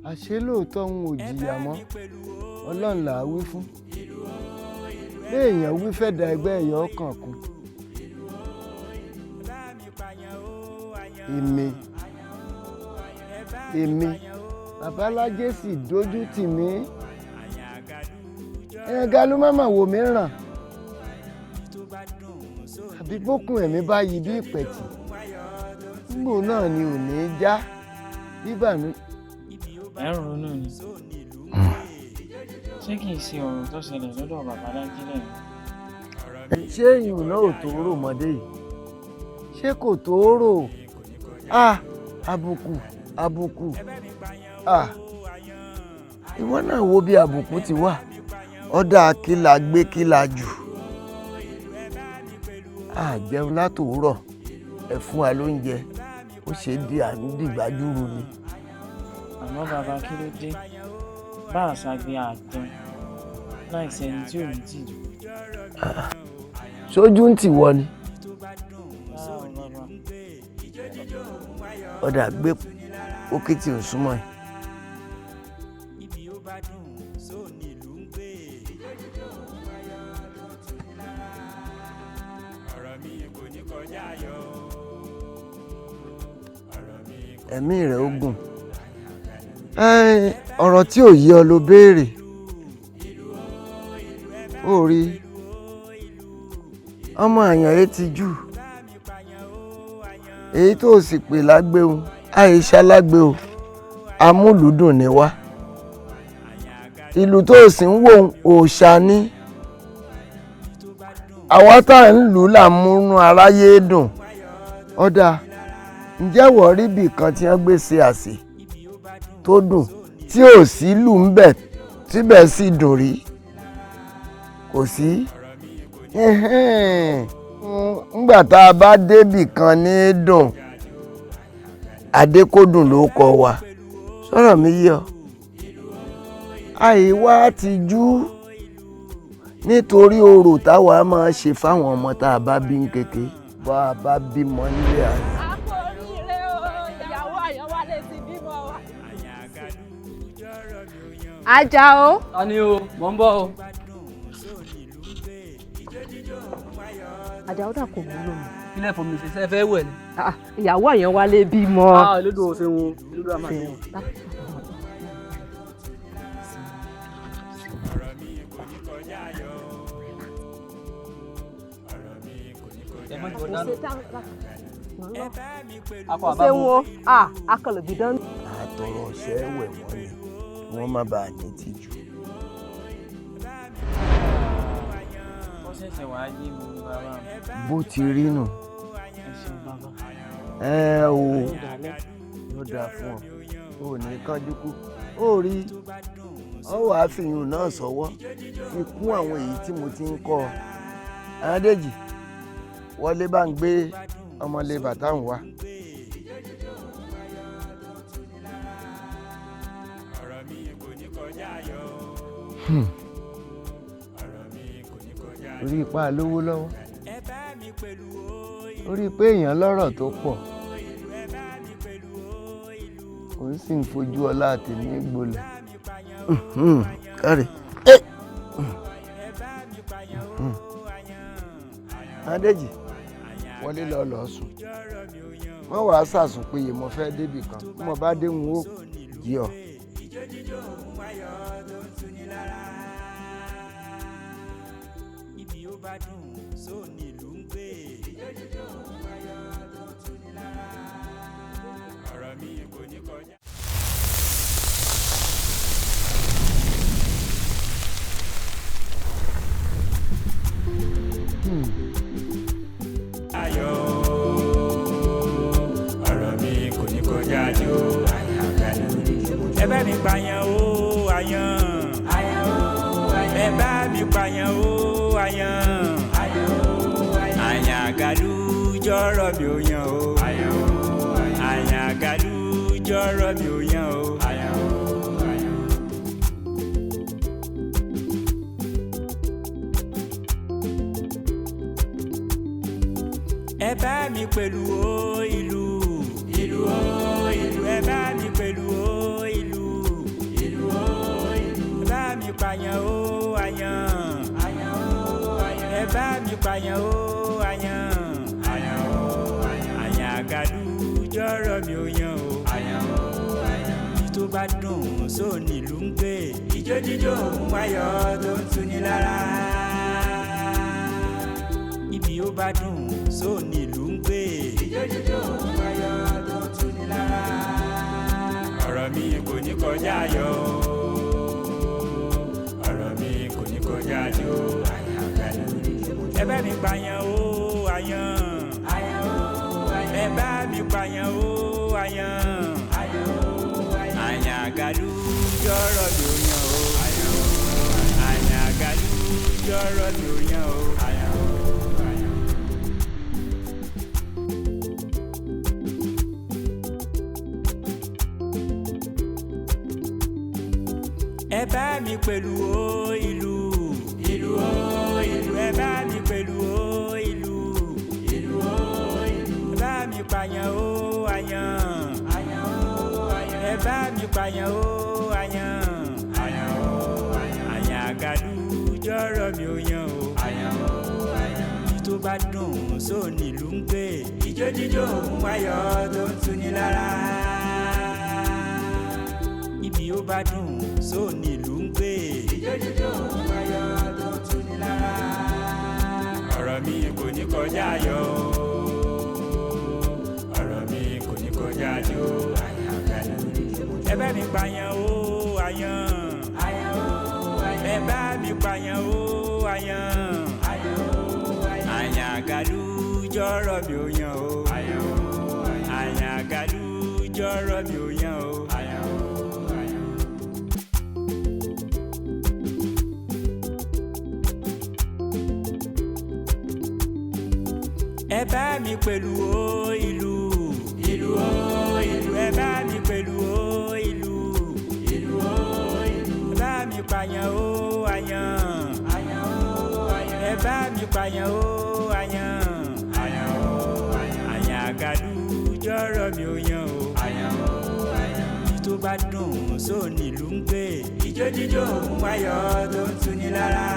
àṣé lóòótọ́ ń ò jìyà mọ́ ọlọ́run là á wí fún béèyàn wí fẹ́ da ẹgbẹ́ ẹ̀yọ́ ọkàn kún èmi babalájé sì dójú tì mí Galu máma wò mí ràn àbí bókun ẹ̀mí bá yí bí ìpẹ̀tì nígbò náà ni ò ní já bíbànú. ẹ ń ronú ni ṣé kì í ṣe ọ̀rọ̀ tó ṣẹlẹ̀ lọ́dọ̀ babalájí lẹ́yìn. ṣé ìyún náà ò tó rò mọ́dé yìí ṣé kò tó rò àbùkù ìwọ náà wo bí àbùkù ti wà ọ̀dà kìlà gbé kìlà jù àjẹun látòórọ̀ ẹ fún wa lóúnjẹ ó ṣe di àdìgbàdúró ni. àmọ́ bàbá kí ló dé bá àṣàgbé àjẹun láì sẹ́ni tí ò ní tìjú. sójú ń tì wọ ni. ọ̀dà gbé òkìtì ò súnmọ́ ẹ̀. ẹ̀mí rẹ̀ ó gùn ọ̀rọ̀ tí ò yé ọ ló béèrè ó rí ọmọ àyàn yìí ti jù èyí tó sì pè lágbéhùn àìṣá lágbé o amúlùúdùn ni wá ìlú tó sì ń wò òòṣà ní àwa tá à ń lù ú là ń múnú aráyé dùn ọ̀dà ǹjẹ́ wọ́n rí ibì kan tí wọ́n gbé ṣe àsè tó dùn tí ò sí lù ń bẹ̀ tíbẹ̀ sì dùn rí kò sí ńgbà tá a bá débì kan ní dùn adékòdùn ló kọ wa sọ̀rọ̀ mi yọ àìwá tìjú nítorí orò táwa máa ṣe fáwọn ọmọ tá a bá bí ń kéke bá a bá bímọ nílé àná. Àjàó. Ta ni o? Mò ń bọ̀ o. Àjàó dà kò wúlò mọ́. Ilé ẹ̀fọ́ mi ṣe ṣe fẹ́ wẹ̀ ni. Ìyàwó àyàn wálé bímọ. Elédùn ò ṣeun o. Elédùn àmà ṣeun. Ṣé wo akọlọ̀bìdán. àtọ̀rọ̀ ọ̀sẹ̀ wẹ̀ wọ́n ni wọ́n má bàa ní tìjú. ó ṣẹ̀ṣẹ̀ wá yé mi bàbá mi. bó ti rí nù. ẹ ṣeun bàbá. Ló dáa fún ọ ò ní kánjú kú ó rí ọ wàá fìyún náà sọ́wọ́ fi kún àwọn èyí tí mo ti ń kọ́ ọ. Adéjì wọlé bá ń gbé ọmọlé bàtà ń wá. orí ipá lówó lọ́wọ́ orí pé èèyàn lọ́rọ̀ tó pọ̀ òun sì ń fojú ọlá tèmi gbolẹ̀ káre. Adéjì wọlé lọ sùn wọ́n wàá sàsùn péye mo fẹ́ débì kan bí mo bá dé wọn ó jí ọ. Ẹ bá mi pààyàn o àyàn ẹ bá mi pààyàn o àyàn Àyàngalú jọ̀rọ̀ mi ò yàn o Àyàngalú jọ̀rọ̀ mi ò yàn o. Ẹ bá mi pẹ̀lú o ìlú o ìlú ẹ bá pààyàn ó àyàn. Àyàn ó àyàn. Àyàn àgàlù jọ̀rọ̀ mi ò yan o. Àyàn ó àyàn. Ibi tó bá dùn sóòní ìlú ń gbé. Ijó jíjó òun wáyọ̀ tó ń tuni lára. Ibi ó bá dùn sóòní ìlú ń gbé. Ijó jíjó òun wáyọ̀ tó ń tuni lára. Ọ̀rọ̀ mi kò ní kọjá ayọ̀. Ọ̀rọ̀ mi kò ní kọjá jó. Àyàn àgàlù. Ẹ bá mi pààyàn ó àyàn. Àyàn ó àyàn. Ẹ bá mi pààyàn ó àyàn. Àyàn ó àyàn. Àyàn àgàlù jọ̀rọ̀ mi ò yan o. Àyàn ó àyàn. Àyàn àgàlù jọ̀rọ̀ mi ò yan o. Àyàn ó àyàn. Ẹ bá mi pẹ̀lú o ìlú. Ìlú o ìlú. Ẹ bá mi pẹ̀lú o ìlú. Ìlú o ìlú. Ẹ bá mi pààyàn o àyàn. Àyàn o àyàn. Ẹ bá mi pààyàn o àyàn. Àyàn o àyàn. Àyàn àgàlù jọ̀rọ̀ mi ò yan o. Àyàn o àyàn. Ibi tó bá dùn sóòní ìlú ń gbé. Ijó jíjó òun wáyọ̀ tó ń tuni lára. Ibi ó bá dùn sóòní ìlú ń gbé. Ijó jíjó òun wáyọ̀ tó ń tuni lára. Ọ̀rọ̀ mi kò ní kọjá ayọ̀. Ọ̀rọ̀ mi kò ní kọjá jó. Àyàn àgàlù. Ẹ bá mi pààyàn ó àyàn. Àyàn ó àyàn. Ẹ bá mi pààyàn ó àyàn. Àyàn ó àyàn. Àyàn àgàlù jọ̀rọ̀ mi ò yan o. Àyàn ó àyàn. Àyàn àgàlù jọ̀rọ̀ mi ò yan o. Àyàn ó àyàn. Ẹ bá mi pẹ̀lú o ìlú. Ìlú o ìlú. Ẹ bá mi pẹ̀lú o ìlú. Ìlú o ìlú. Ẹ bá mi pààyàn o àyàn. Àyàn o àyàn. Ẹ bá mi pààyàn o àyàn. Àyàn o àyàn. Àyàn àgàlù jọ̀rọ̀ mi ò yan o. Àyàn o àyàn. Ibi tó bá dùn sóòní ìlú ń gbé. Ijó jíjó òun wáyọ̀ tó ń tuni lára.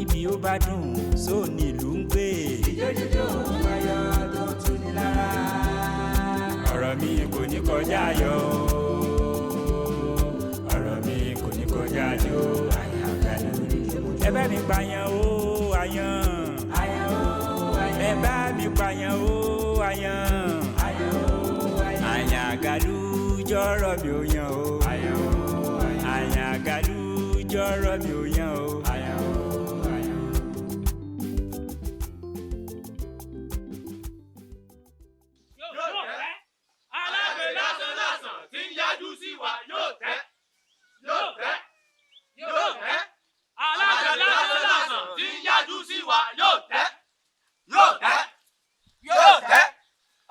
Ibi ó bá dùn sóòní ìlú ń gbé. Ijó jíjó òun wáyọ̀ tó ń tuni lára. Ọ̀rọ̀ mi kò ní kọjá ayọ̀. Ọ̀rọ̀ mi kò ní kọjá jó. Àyàn àgàlù. Ẹ bá mi pààyàn ó àyàn. Àyàn ó àyàn. Ẹ bá mi pààyàn ó àyàn. Àyàn ó àyàn. Àyàn àgàlù jọ̀rọ̀ mi ò yan o. Àyàn ó àyàn. Àyàn àgàlù jọ̀rọ̀ mi ò yan o. Àyàn ó àyàn. Alágbè lásán tí ń yájú sí wa yóò tẹ́. Yóò tẹ́. Yóò tẹ́. Alágbè lásán tí ń yájú sí wa yóò tẹ́. Yóò tẹ́. Yóò tẹ́.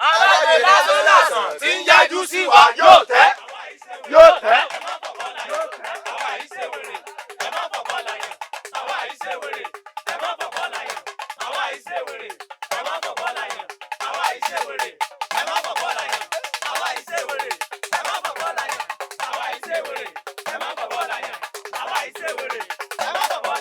Alágbè lásán tí ń yájú sí wa yóò tẹ́. Yóò tẹ́. Àwa yìí ṣe wèrè, ẹ má fọ̀kọ́ láyàn. Àwa yìí ṣe wèrè, ẹ má fọ̀kọ́ láyàn. Àwa yìí ṣe wèrè, ẹ má fọ̀kọ́ láyàn. Àwa yìí ṣe wèrè, ẹ má fọ̀kọ́ láyàn. Àwa yìí ṣe wèrè, ẹ má fọ̀kọ́ láyàn. Àwa yìí ṣe wèrè, ẹ má fọ̀kọ́ láyàn. Àwa yìí ṣe wèrè, ẹ má fọ̀kọ́ láyàn. Àwa yìí ṣe wèrè, ẹ má fọ̀kọ́ láyàn.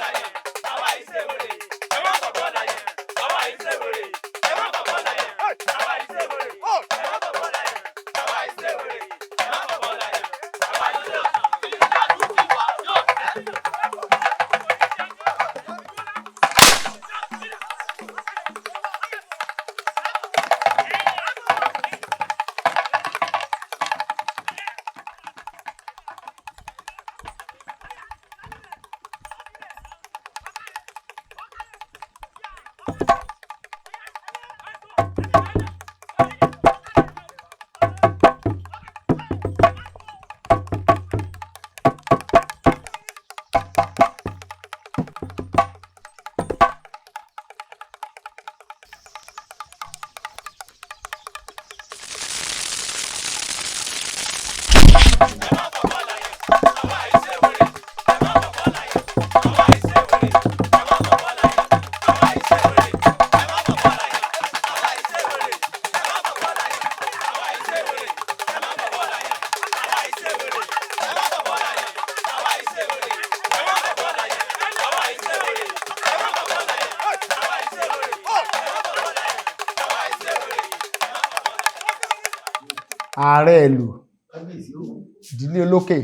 Àwa yìí ṣe wèrè, ẹ má fọ̀kọ́ láyàn. Àwa yìí ṣe wèrè, ẹ má fọ̀kọ́ láyàn. Àwa yìí ṣe wèrè, ẹ má fọ̀kọ́ láyàn. Àwa yìí ṣe wèrè. ààrẹ ìlú ìdílé olókè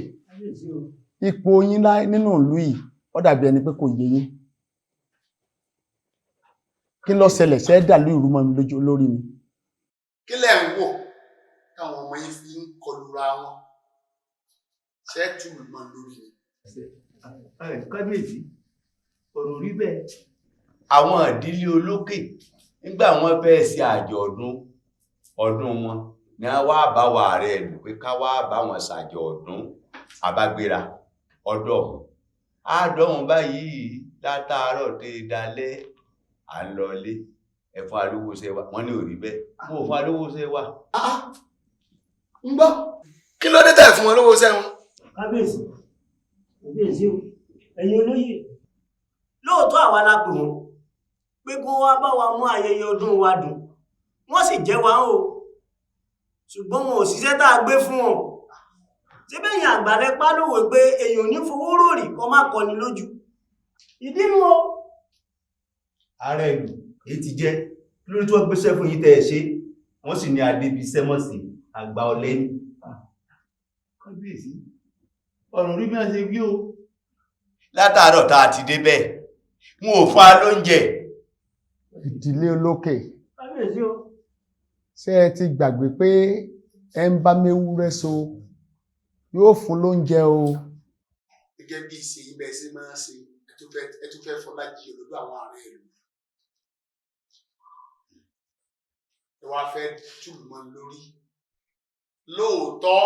ipò yín nínú ìlú yìí ó dàbí ẹni pé kò yé yín kí ló ṣẹlẹ̀ ṣe dà lóru mọ́ mi lójú lórí ni. kí lẹ̀ ń wò táwọn ọmọ yín fi ń kọlura wọn ṣe tù mọ́ lórí ni. kábíyèsí ọ̀rọ̀ rí bẹ́ẹ̀. àwọn ìdílé olókè nígbà wọ́n fẹ́ ṣe àjọ̀dún ọdún wọn ni a wá bá wa ààrẹ ìlú pé ká wá bá wọn ṣàjọ̀dún àbágbéra ọdọ̀ àádọ́hùn báyìí látàárọ̀ dé dalẹ́ à ń lọlé ẹ̀fọn alówóṣẹ́ wa wọ́n ní ò rí bẹ́ẹ̀ mo fún alówóṣẹ́ wa. ń gbọ́ kí ló dé tẹ̀ fún wọn lówó sẹ́wọ̀n. kábíyèsí kábíyèsí o ẹ̀yin olóyè lóòótọ́ àwa la pè wọ́n pé kó wá bá wa mú ayẹyẹ ọdún wa dùn wọ́n sì jẹ́ wa o ṣùgbọ́n wọn ò ṣiṣẹ́ tá a gbé fún wọn ṣé bẹ́yìn àgbàrẹ pálówó pé èèyàn ní fowó rórì kó má kọni lójú ìdínú o. ààrẹ ìlú èyí ti jẹ́ lórí tí wọ́n gbéṣẹ́ fún yín tẹ́ ẹ ṣe wọ́n sì ní adébí sẹ́mọ̀sì àgbà ọlẹ́ ní. kábíyèsí ọ̀rọ̀ rí bí wọ́n ṣe wí o. látàárọ̀ tá a ti débẹ̀ wọn ò fún a lóúnjẹ. ìdílé olókè kábíyèsí o. ṣé ẹ ti gbàgbé pé ẹ ń bá méwúrẹ́ so yóò fún lóúnjẹ o. gẹ́gẹ́ bí ìṣe ibẹ̀ ṣe máa ń ṣe ẹ tún fẹ́ Fọlájì lọ́dọ̀ àwọn ààrẹ ìlú. ẹ wá fẹ́ túmọ̀ lórí lóòótọ́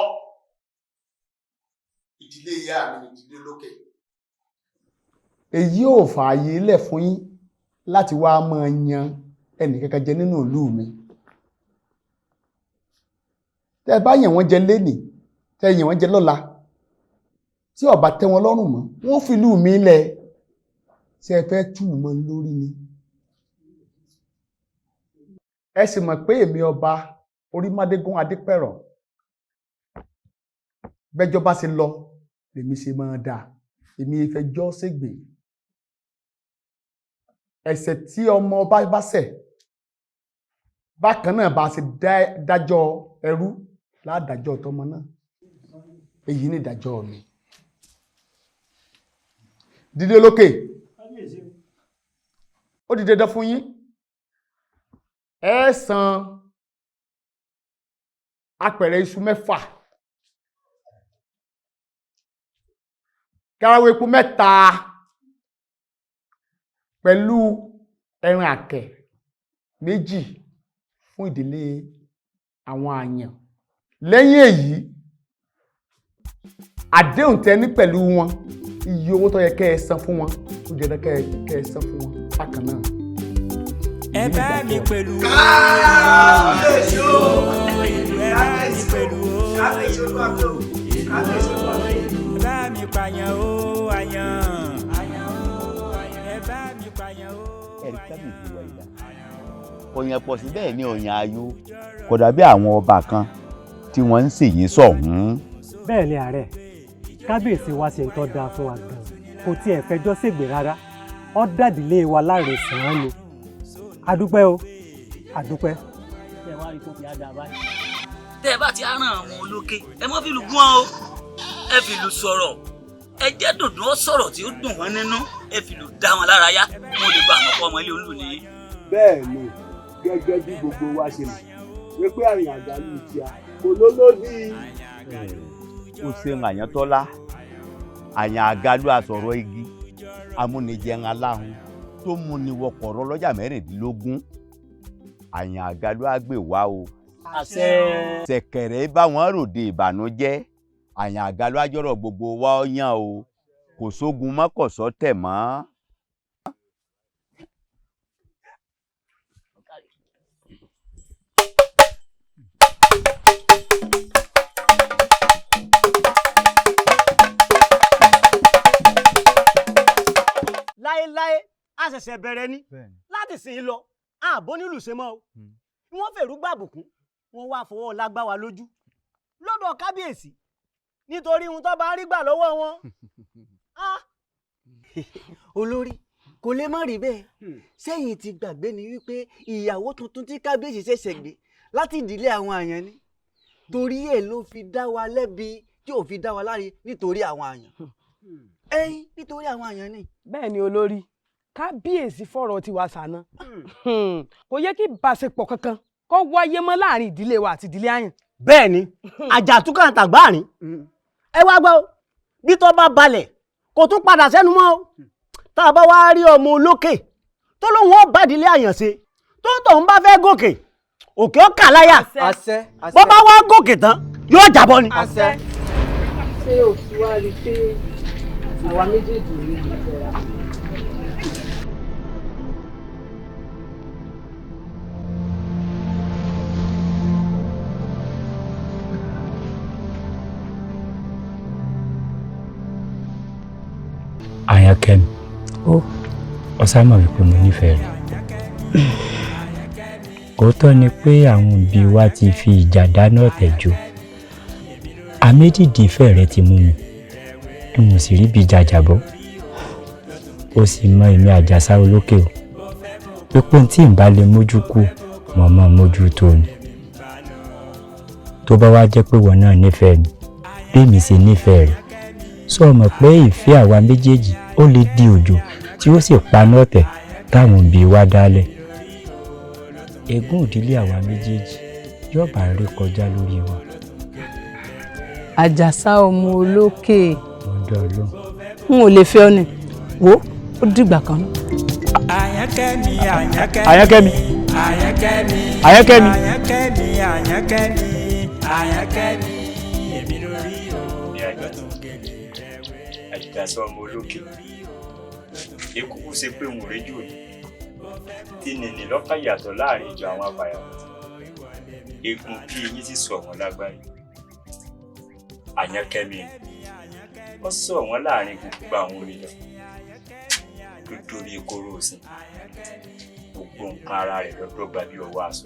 ìdílé ìyá mi ní ìdílé lókè. èyí ò fààyè lẹ̀ fún yín láti wá máa yan ẹnìkankan jẹ nínú ìlú mi. tẹ́ ẹ bá yàn wọ́n jẹ lénìí tẹ́ ẹ yàn wọ́n jẹ lọ́la tí ó bá tẹ́ wọn lọ́rùn mọ́ wọ́n fi ìlú mi lẹ̀ ṣé ẹ fẹ́ túmọ̀ lórí ni. ẹ sì mọ̀ pé èmi ọba Orímádégún Adépẹ̀rọ̀ bẹ́jọ́ bá ṣe lọ lèmi ṣe máa dà èmi ìfẹjọ́ ṣègbè ẹ̀ṣẹ̀ tí ọmọ ọba bá ṣẹ̀ bákan náà bá ṣe dájọ́ ẹrú ládàjọ́ tọmọ náà èyí ni ìdájọ́ mi. dídé lókè ó di dandan fún yín ẹ san apẹ̀rẹ̀ iṣu 6 garawa epo 3 pẹ̀lú ẹran àkẹ́ 2 fún ìdílé àwọn àyàn. lẹ́yìn èyí àdéhùn tẹ́ ní pẹ̀lú wọn iye owó tó yẹ kẹ́ ẹ san fún wọn ó jẹ́ kẹ́ ẹ san fún wọn bákan náà. ẹ bá mi pẹ̀lú kábíyèsí o ìlú ẹ bá mi pẹ̀lú kábíyèsí o kábíyèsí o ẹ bá mi pààyàn o àyàn ẹ bá mi pààyàn o. ẹ̀rí kábíyèsí wa ìdá òyìn pọ̀ sí bẹ́ẹ̀ ni òyìn ayọ̀ kò dàbí àwọn ọba kan tí wọ́n ń ṣèyí sọ̀hún. bẹ́ẹ̀ ni ààrẹ kábíyèsí wa ṣe ń tọ́ da fún wa gan kò tiẹ̀ fẹjọ́ ṣègbè rárá ó dàdílé wa láre sàn án ni adúpẹ́ o adúpẹ́. ṣé wàá rí kó fi á dáa báyìí. tẹ́ ẹ bá ti rán àwọn olókè ẹ mọ́ fìlú gún wọn o ẹ fìlú sọ̀rọ̀ ẹ jẹ́ dùndún ó sọ̀rọ̀ tí ó dùn wọ́n nínú ẹ fìlú dá wọn lára yá mo lè gba àwọn ọkọ ọmọ ilé olú nìyí. bẹ́ẹ̀ ni gẹ́gẹ́ bí gbogbo wa ṣe mọ̀ pé pé àrìn àjálù ti a kò lólódì. ó ṣeun Àyàntọ́lá àyàn àgálù àsọ̀rọ̀ igi amúnijẹun aláhùn tó múni wọkọ̀ ọ̀rọ̀ lọ́jà 16 àyàn àgálù àgbè wá o. àṣẹ. ṣẹ̀kẹ̀rẹ̀ bá wọn ròde ìbànújẹ́ àyàn àgálù àjọrọ̀ gbogbo wa ọyàn o kò sógun mọ́kọ̀sọ́ tẹ̀ mọ́. láéláé a ṣẹ̀ṣẹ̀ bẹ̀rẹ̀ ni láti sìn ín lọ ààbò nílùú ṣe mọ́ o wọ́n fèrú gbàbùkún wọ́n wá fọwọ́ lágbá wa lójú lọ́dọ̀ kábíyèsí nítorí ohun tó bá rí gbà lọ́wọ́ wọn. olórí kò lè má rí bẹ́ẹ̀ sẹ́yìn ti gbàgbé ni wípé ìyàwó tuntun tí kábíyèsí ṣẹ̀ṣẹ̀ gbé láti ìdílé àwọn àyàn ni torí ẹ̀ ló fi dá wa lẹ́bi tí ò fi dá wa láre nítorí àwọn àyàn. ẹyin nítorí àwọn àyàn ni. bẹ́ẹ̀ ni olórí kábíyèsí fọ̀rọ̀ tiwa ṣàná kò yẹ kí ìbáṣepọ̀ kankan kó wáyé mọ́ láàrin ìdílé wa àti ìdílé àyàn. bẹ́ẹ̀ ni àjàtúkà àtàgbáàrin ẹ wá gbọ́ bí tó bá balẹ̀ kò tún padà sẹ́nu mọ́ tá a bá wá rí ọmọ olókè tó lóun ó bá ìdílé àyàn ṣe tó tóun bá fẹ́ gòkè òkè ó kà láyà bó bá wá gòkè tán yóò jábọ́ ni. ṣé o ti wá rí i pé àwa méjèèjì rí i fẹ́ra. Àyànkẹ́mi ọ̀sàmọ̀ wípé mo nífẹ̀ẹ́ rẹ̀. Òótọ́ ni pé àwọn òbí wa ti fi ìjà dáná ọ̀tẹ̀ jò. Àmédìdì ìfẹ́ rẹ ti mú mi n ò sì rí bí jàjàbọ́. Ó sì mọ èmi Àjàsá Olókè o pípé tí n bá lè mójú kú mo máa mójú tó ni. Tó bá wá jẹ́ pé wọn náà nífẹ̀ẹ́ mi bí mi ṣe nífẹ̀ẹ́ rẹ̀ sọ mọ̀ pé ìfẹ́ àwa méjèèjì ó lè di òjò tí ó sì paná ọ̀tẹ̀ táwọn òbí wa dálẹ̀. Ègún ìdílé àwa méjèèjì yóò bá rí kọjá lórí wa. Àjàsá ọmọ Olókè. Ọ̀dọ̀ Ọlọ́run. N ò lè fẹ́ ọ ni wo ó dìgbà kan náà. Àyànkẹ́mi Àyànkẹ́mi Àyànkẹ́mi Àyànkẹ́mi Àyànkẹ́mi Àyànkẹ́mi Àyànkẹ́mi Àyànkẹ́mi èmi lórí o. Àjàsá ọmọ Olókè ekúkú ṣe pé òun rédíò ni tí nìní lọ́kàn yàtọ̀ láàrin ìjọ àwọn apàyàwó egun bí eyín sì sọ wọn lágbáyé. Àyànkẹ́mi ó sọ wọn láàrin gbogbo àwọn orílẹ̀ nítorí kóró òsìn gbogbo nǹkan ara rẹ̀ lọ́dọ̀ gbà bí ọwọ́ aṣọ.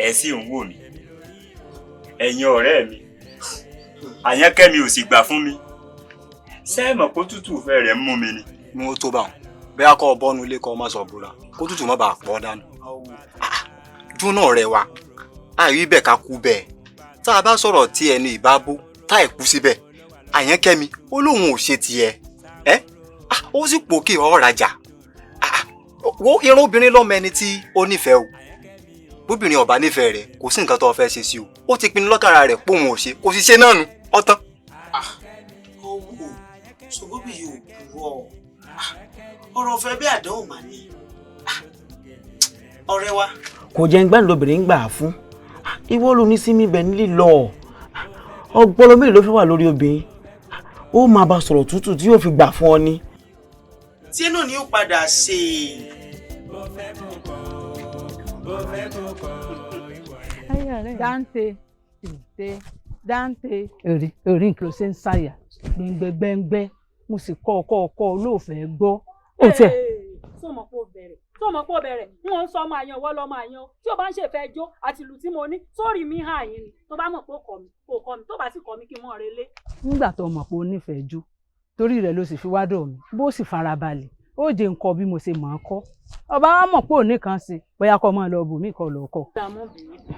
Ẹ sì ń wò mí ẹ̀yin ọ̀rẹ́ mi Àyànkẹ́mi ò sì gbà fún mi. Sẹ́ẹ̀mọ̀ kó tútù fẹ́ rẹ̀ mú mi ni. Mo tó bá wọn bẹ́ẹ̀ kọ́ bọ́nu ilé kọ́ ọmọ sọ búra kó tútù má bàa pọ̀ dànù. Dún náà rẹ wa àìrí bẹ́ẹ̀ ká kú bẹ́ẹ̀ tá a bá sọ̀rọ̀ tí ẹni ìbá bó tá ẹ̀ kú síbẹ̀. Àyànkẹ́mi ó lóun ò ṣe tiẹ̀ ó sì pò kí ọ̀ rajà wo irun obìnrin lọ́mọ ẹni tí ó nífẹ̀ẹ́ o bóbìnrin ọ̀bá nífẹ̀ẹ́ rẹ̀ kò sí nǹkan tó fẹ́ ṣe sí o ó ti pinnu lọ́kàrà rẹ̀ pòun ò ṣe kò sì ṣe náà nu ọ̀tán. ṣùgbọ́n bí yóò burú ọ̀rọ̀ fẹ́ bí àdánwò mà ní ọ̀rẹ́ wa. kò jẹ́ ń gbẹ́ni lóbìnrin gbà á fún ìwọ ló ní sí mi bẹ̀ ní lílọ ọgbọ́lọ́ mélòó ló fẹ́ wà lórí obìnrin ó máa bá sọ̀rọ̀ tútù tí yóò fi gbà fún ọ ni. tí náà ni ó padà ṣe. Dante Dante èrè nǹkan ló ṣe ń ṣàyà gbẹngbẹngbẹ mo sì kọ́ olóòfẹ́ gbọ́ ó tẹ̀. sọmọ pé ó bẹ̀rẹ̀ wọn ń sọ ọmọ àyàn wọ́n lọ́mọ àyàn tí ó bá ń ṣèfẹ́ jó àti ìlú tí mo ní sórí mi hàn yín ni tó bá mọ̀ pé ó kọ́ mi tó bá sì kọ́ mi kí n mọ̀ relé. nígbà tó mọ̀ pé ó nífẹ̀ẹ́ jó torí rẹ̀ ló sì fi wá dọ̀ mí bó sì farabalẹ̀ ó jẹ́ nǹkan bí mo ṣe mọ̀ ọ́ kọ́ ọba wa mọ̀ pé òní kan sí bóyá kọ́ mọ́ lọ bù mí kọ́ lọ kọ́.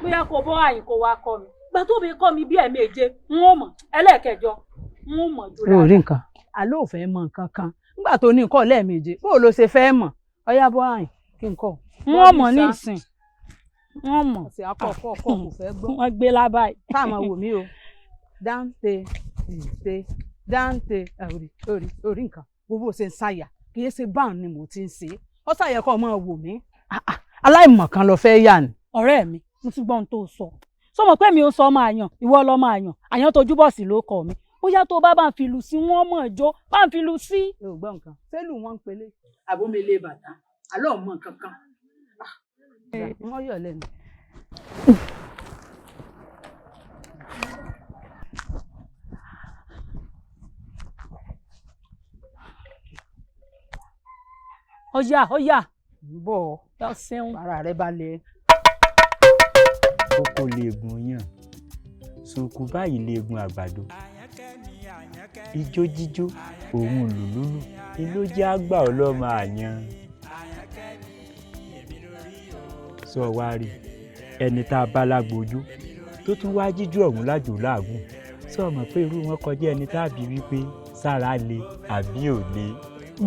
bóyá kò bọ́ àyìn kò wá kọ́ mi gbà tó bí kọ́ mi bí ẹ̀ẹ̀méje n ó mọ̀ ẹlẹ́ẹ̀kẹjọ n ó mọ̀ jù dáadáa. orí nǹkan àlọ́ ò fẹ́ mọ nǹkan kan nígbà tó ní nǹkan lẹ́ẹ̀méje bó o lọ ṣe fẹ́ mọ̀ ọyá bọ́ àyìn kí n kọ́. wọ́n mọ̀ ní ìsìn wọ́n mọ̀ ọ̀sẹ̀ akọ̀ọ̀kọ̀ kò fẹ́ gbọ́. wọ́n gbé lábàáyé. táàmù wò mí o Dante orí nǹkan gbogbo ṣe ń ṣàyà kì í ṣe báwọn ni mo ti ń ṣe ó ṣàyẹ kó máa wò mí aláìmọ̀ kan lọ fẹ́ yà ni. ọ̀rẹ́ mi mo ti gbọ́ ohun tó sọ sọmọ pé mi ò sọ ọmọ àyàn ìwọ lọmọ àyàn tó júbọ̀ sí ló kọ mi bóyá tó bá ń fi lù sí wọn mọ̀ jó bá ń fi lù sí. ẹ ò gbọ́ nǹkan sẹ́lù wọn ń pelé àbómele bàtà àlọ́ ò mọ nǹkan kan. wọ́n yọ̀ lẹ́nu. ọ̀yà ń bọ̀ yọ sẹ́wọ̀n ara rẹ balẹ̀. kókó léegun yàn sùkú báyìí léegun àgbàdo ijó jíjó òun lùlúlù ilé jẹ́ àgbà ọlọ́mọ àyàn sọ wá rí ẹni tá a bá lágbójú tó tún wá jíjú ọ̀hún lájò láàgùn sọ mọ̀ pé irú wọn kọjá ẹni tàbí wípé sára le àbí ò le.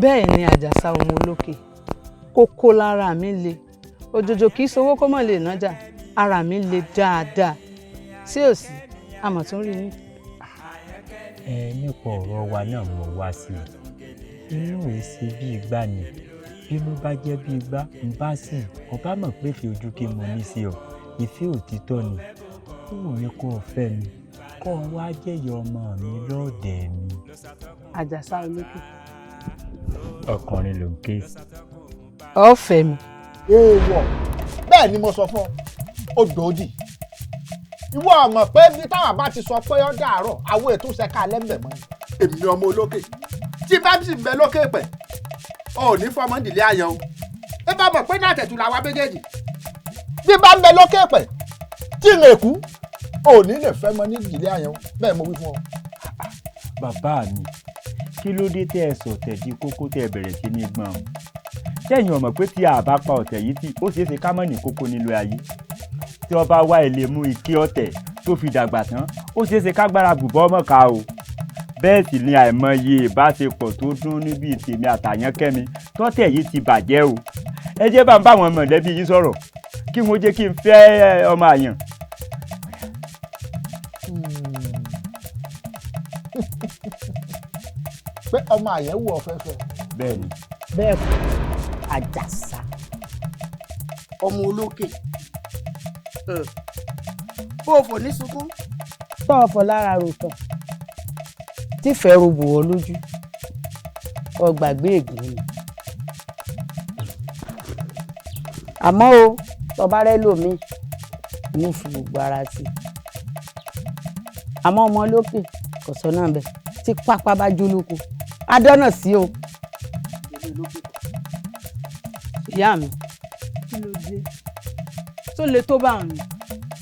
bẹ́ẹ̀ ni àjàsá ọmọ olókè kókó lára mi le òjòjò kì í sowó kó mọ̀ lè nájà ara mi le dáadáa sí òsì àmọ̀ tó ń rí ní. nípa ọ̀rọ̀ wa náà mo wá sí i inú ẹ̀ ṣe bí igbá ni bí ló bá jẹ́ bí igbá ń bá sì ọba mọ̀ pé fi ojú kí mo ní sí ọ ìfẹ́ òtítọ́ ni ó wù mí kó o fẹ́ mi kó o wá jẹ́yọ ọmọ mi lọ́ọ̀dẹ̀ mi. àjàsá olókè. ọkùnrin ló ń ké. ọ̀fẹ́ mi. èèwọ̀ bẹ́ẹ̀ ni mo sọ fún ọ dòódì ìwọ ọmọ pé bí táwọn bá ti sọ pé ó dàárọ̀ àwọn ètò ṣẹka lẹ́m̀bẹ̀ mọ́ èmi ọmọ olókè tí bá sì ń bẹ lókè pẹ̀ ọ ò ní fọmọ ìdílé ayọ̀ o ẹ bá mọ̀ pé náà tẹ̀tù làwa méjèèjì bí bá ń bẹ lókè pẹ̀ tí ń èkú ò ní lè fẹ́ mọ ní ìdílé ayọ̀ bẹ́ẹ̀ mo wí fún ọ. bàbá mi kí ló dé tẹ́ ẹ sọ̀tẹ̀ di kókó tẹ́ ẹ bẹ̀rẹ̀ sí ní gbọ̀n o tẹ́yìn ọmọ pé tí a bá pa ọ̀tẹ̀ yìí tì ó ṣeé ṣe ká mọ̀ ní kókó nílò ayé tí ọba wá ilé mú ike ọ̀tẹ̀ tó fi dàgbà tán ó ṣeé ṣe kágbára bùbọ́ ọmọ ká o bẹ́ẹ̀ sì ni àìmọye ìbáṣepọ̀ tó dún níbi tèmi àtàyánkẹ́mi tọ́tẹ̀ yìí ti bàjẹ́ o ẹ jẹ́ bá ń bá àwọn mọ̀lẹ́bí yìí sọ̀rọ̀ kí wọ́n jẹ́ kí n fẹ́ ọmọ àyàn. pé ọmọ àyàn wù ọ fẹ́fẹ́. bẹ́ẹ̀ ni. bẹ́ẹ̀ kọ́ àjàsá ọmọ olókè bó o fò ní sunkún. tó o fọ lára rò tán tí fẹ́ẹ́ ro bò ọ́ lójú ọ gbàgbé ègún ni. àmọ́ o tọba rẹ lòmíì ní fi gbogbo ara sí i àmọ́ ọmọ olókè kò sọ náà bẹ́ẹ̀ tí pápá bá jólóko adọ́nà sí o. ìyá mi kí ló dé tó le tó bá àrùn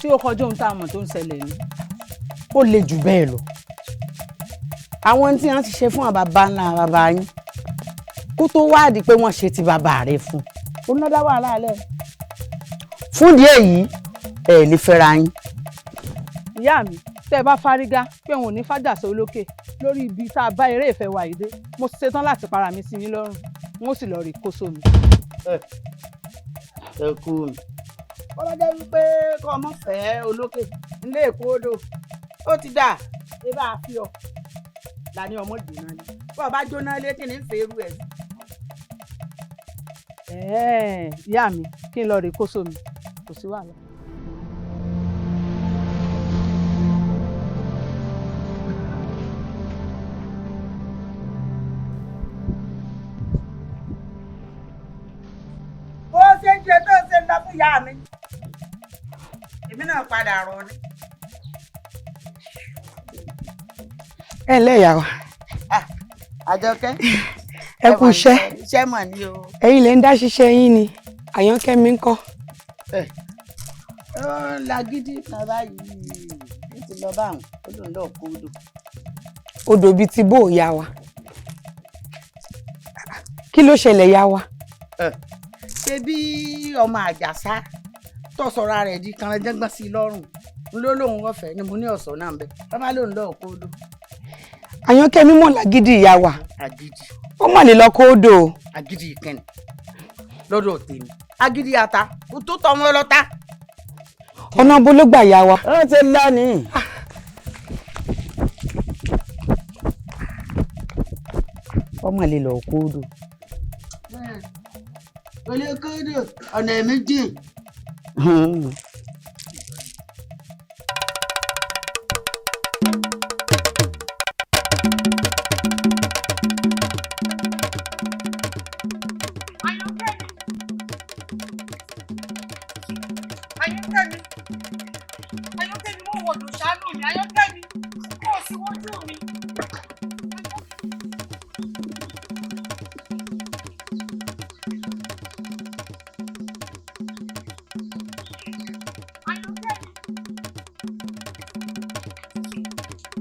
tí ó kọjú ohun tá a mọ̀ tó ń ṣẹlẹ̀ ni. ó le jù bẹ́ẹ̀ lọ àwọn tí wọ́n ti ṣe fún bàbá ńlá bàbá yín kó tó wádìí pé wọ́n ṣe ti bàbá rẹ̀ fún un ó ná dá wàhálà lẹ̀. fún ìdí èyí ẹ lè fẹ́ra yín. ìyá mi tẹ́ ẹ bá fárígá pé òun ò ní fàjàsọ olókè lórí ibi tá a bá eré ìfẹ́ wa yìí dé mo ṣetán láti para mi sí yín lọ́rùn n ó sì lọ rí kóso mi. ẹ kú mi. ó bá jẹ́ wípé kọ́ ọmọ fẹ́ olókè nílé èkó odò ó ti dà ẹ bá a fi ọ làní ọmọ jóná ni bó o bá jóná létí ní fèrú ẹ. ìyá mi kí n lọ rí kóso mi kò sí wàhálà. bó ṣe ń ṣe tó ṣe ń lọ fún ìyá mi èmi náà padà rọ ni. ẹ ǹlẹ́ ìyá wa. Àjọkẹ́. ẹ kú iṣẹ́. iṣẹ́ mọ̀ ní o. ẹ̀yin lè ń dá ṣiṣẹ́ yín ni Àyànkẹ́ mi ń kọ́. ó lágídí kan báyìí ní ti lọ báwọn ó lòun lọ kó odò. odò bíi ti bó ìyá wa. kí ló ṣẹlẹ̀ ìyá wa. ṣé bí ọmọ Àjàsá tó sọra rẹ̀ di kanranjẹ́gbọ́n sí i lọ́rùn ló lóun ọ̀fẹ́ ni mo ní ọ̀sán náà ń bẹ bàbá lòun lọ kó odò. Àyànkẹ́ mi mọ̀ lágídí ìyá wa. Agídí. ó mà lè lọ kó odò. Agídí ìkẹni lọ́dọ̀ tèmi agídí ata kò tó tọ́ ọmọ ọlọ́ta. ọ̀nà bó ló gbà ìyá wa. ó ti lọ ní. ọmọ lè lọ kó odò. olókòdò ọ̀nà méjì. Àyànkẹ́ mi wọ́n wọ̀dọ̀ ṣàánú mi Àyànkẹ́ mi kó o sì wọ́jú mi.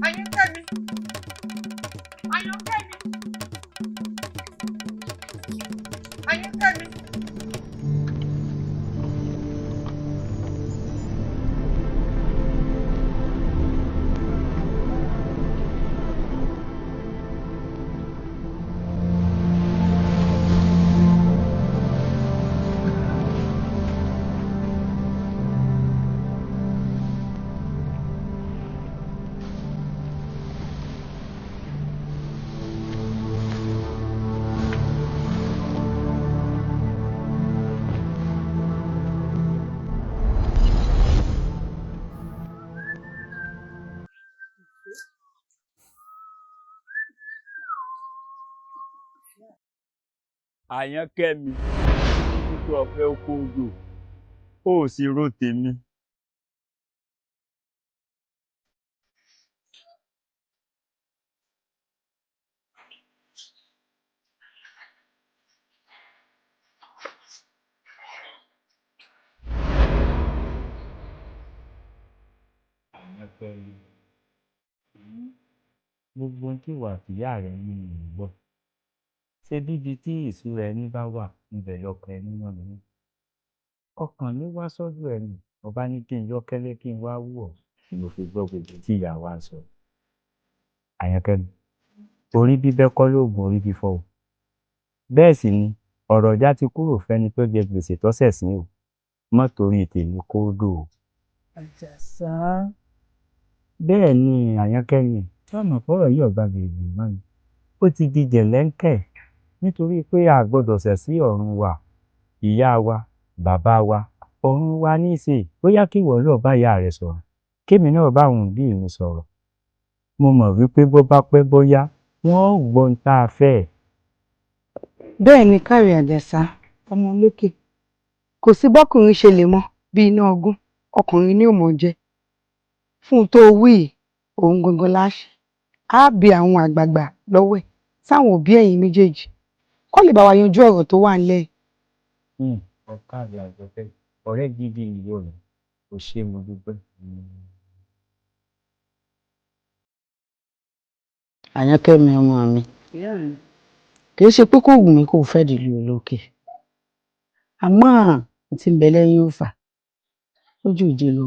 Àyànkẹ́ mi. Àyànkẹ́ mi. Àyànkẹ́ mi. Àyànkẹ́mi nítorí ọ̀fẹ́ oko odò ó sì ro tèmi. Àyànkẹ́mi gbogbo tí ìwà àtìyá rẹ̀ ní ìgbọ́ ṣé bíbi tí ìṣúra ẹni bá wà níbẹ̀ lọkàn ẹni náà nínú ọkàn ló wá sọ́dọ̀ ẹni ọba ní kí n yọ́kẹ́lẹ́ kí n wá wù ọ́ ni mo fi gbọ́ gbogbo tí ìyá wa ń sọ. Àyànkẹ́mi orí bíbẹ́ kọ́ lóògùn orí fífọ́ o bẹ́ẹ̀ sì ni ọ̀rọ̀ ọjà ti kúrò fẹ́ni tó jẹ gbèsè tọ́sẹ̀ sí o mọ́ torí tèmi kó dò o. Àjàsá. Bẹ́ẹ̀ ni Àyànkẹ́mi tọ́nà fọ́rọ̀ yìí ọ̀gá gbèrè mọ́ ni ó ti di jẹ̀lẹ́ńkẹ̀ nítorí pé a gbọ́dọ̀ ṣẹ̀ sí ọ̀run wa ìyá wa bàbá wa ọ̀run wa ní í ṣe bóyá kí ìwọ náà bá ìyá rẹ sọ̀rọ̀ kémi náà bá òun bí mi sọ̀rọ̀ mo mọ̀ wípé bó bá pẹ́ bóyá wọ́n ó gbọ́n tá a fẹ́. Bẹ́ẹ̀ ni káre Àjàsá ọmọ olókè kò sí bọ́kùnrin ṣe lè mọ bí iná ọgún ọkùnrin ní òmò jẹ fún tó wí òun gangan láṣẹ á bi àwọn àgbààgbà lọ́wọ́ ẹ̀ sáwọn òbí ẹ̀yin méjèèjì kó lè bá wa yanjú ọ̀rọ̀ tó wà nílẹ̀. Ọ̀ká àgbà àjọpẹ́ ọ̀rẹ́ gidi ìyó rẹ̀ kò ṣe mo dúpẹ́. Àyànkẹ́mi ọmọ mi kì í ṣe pé kò wù mí kó fẹ́ dìlú olókè àmọ́ tí ń bẹ lẹ́yìn òfà lójú ìje lọ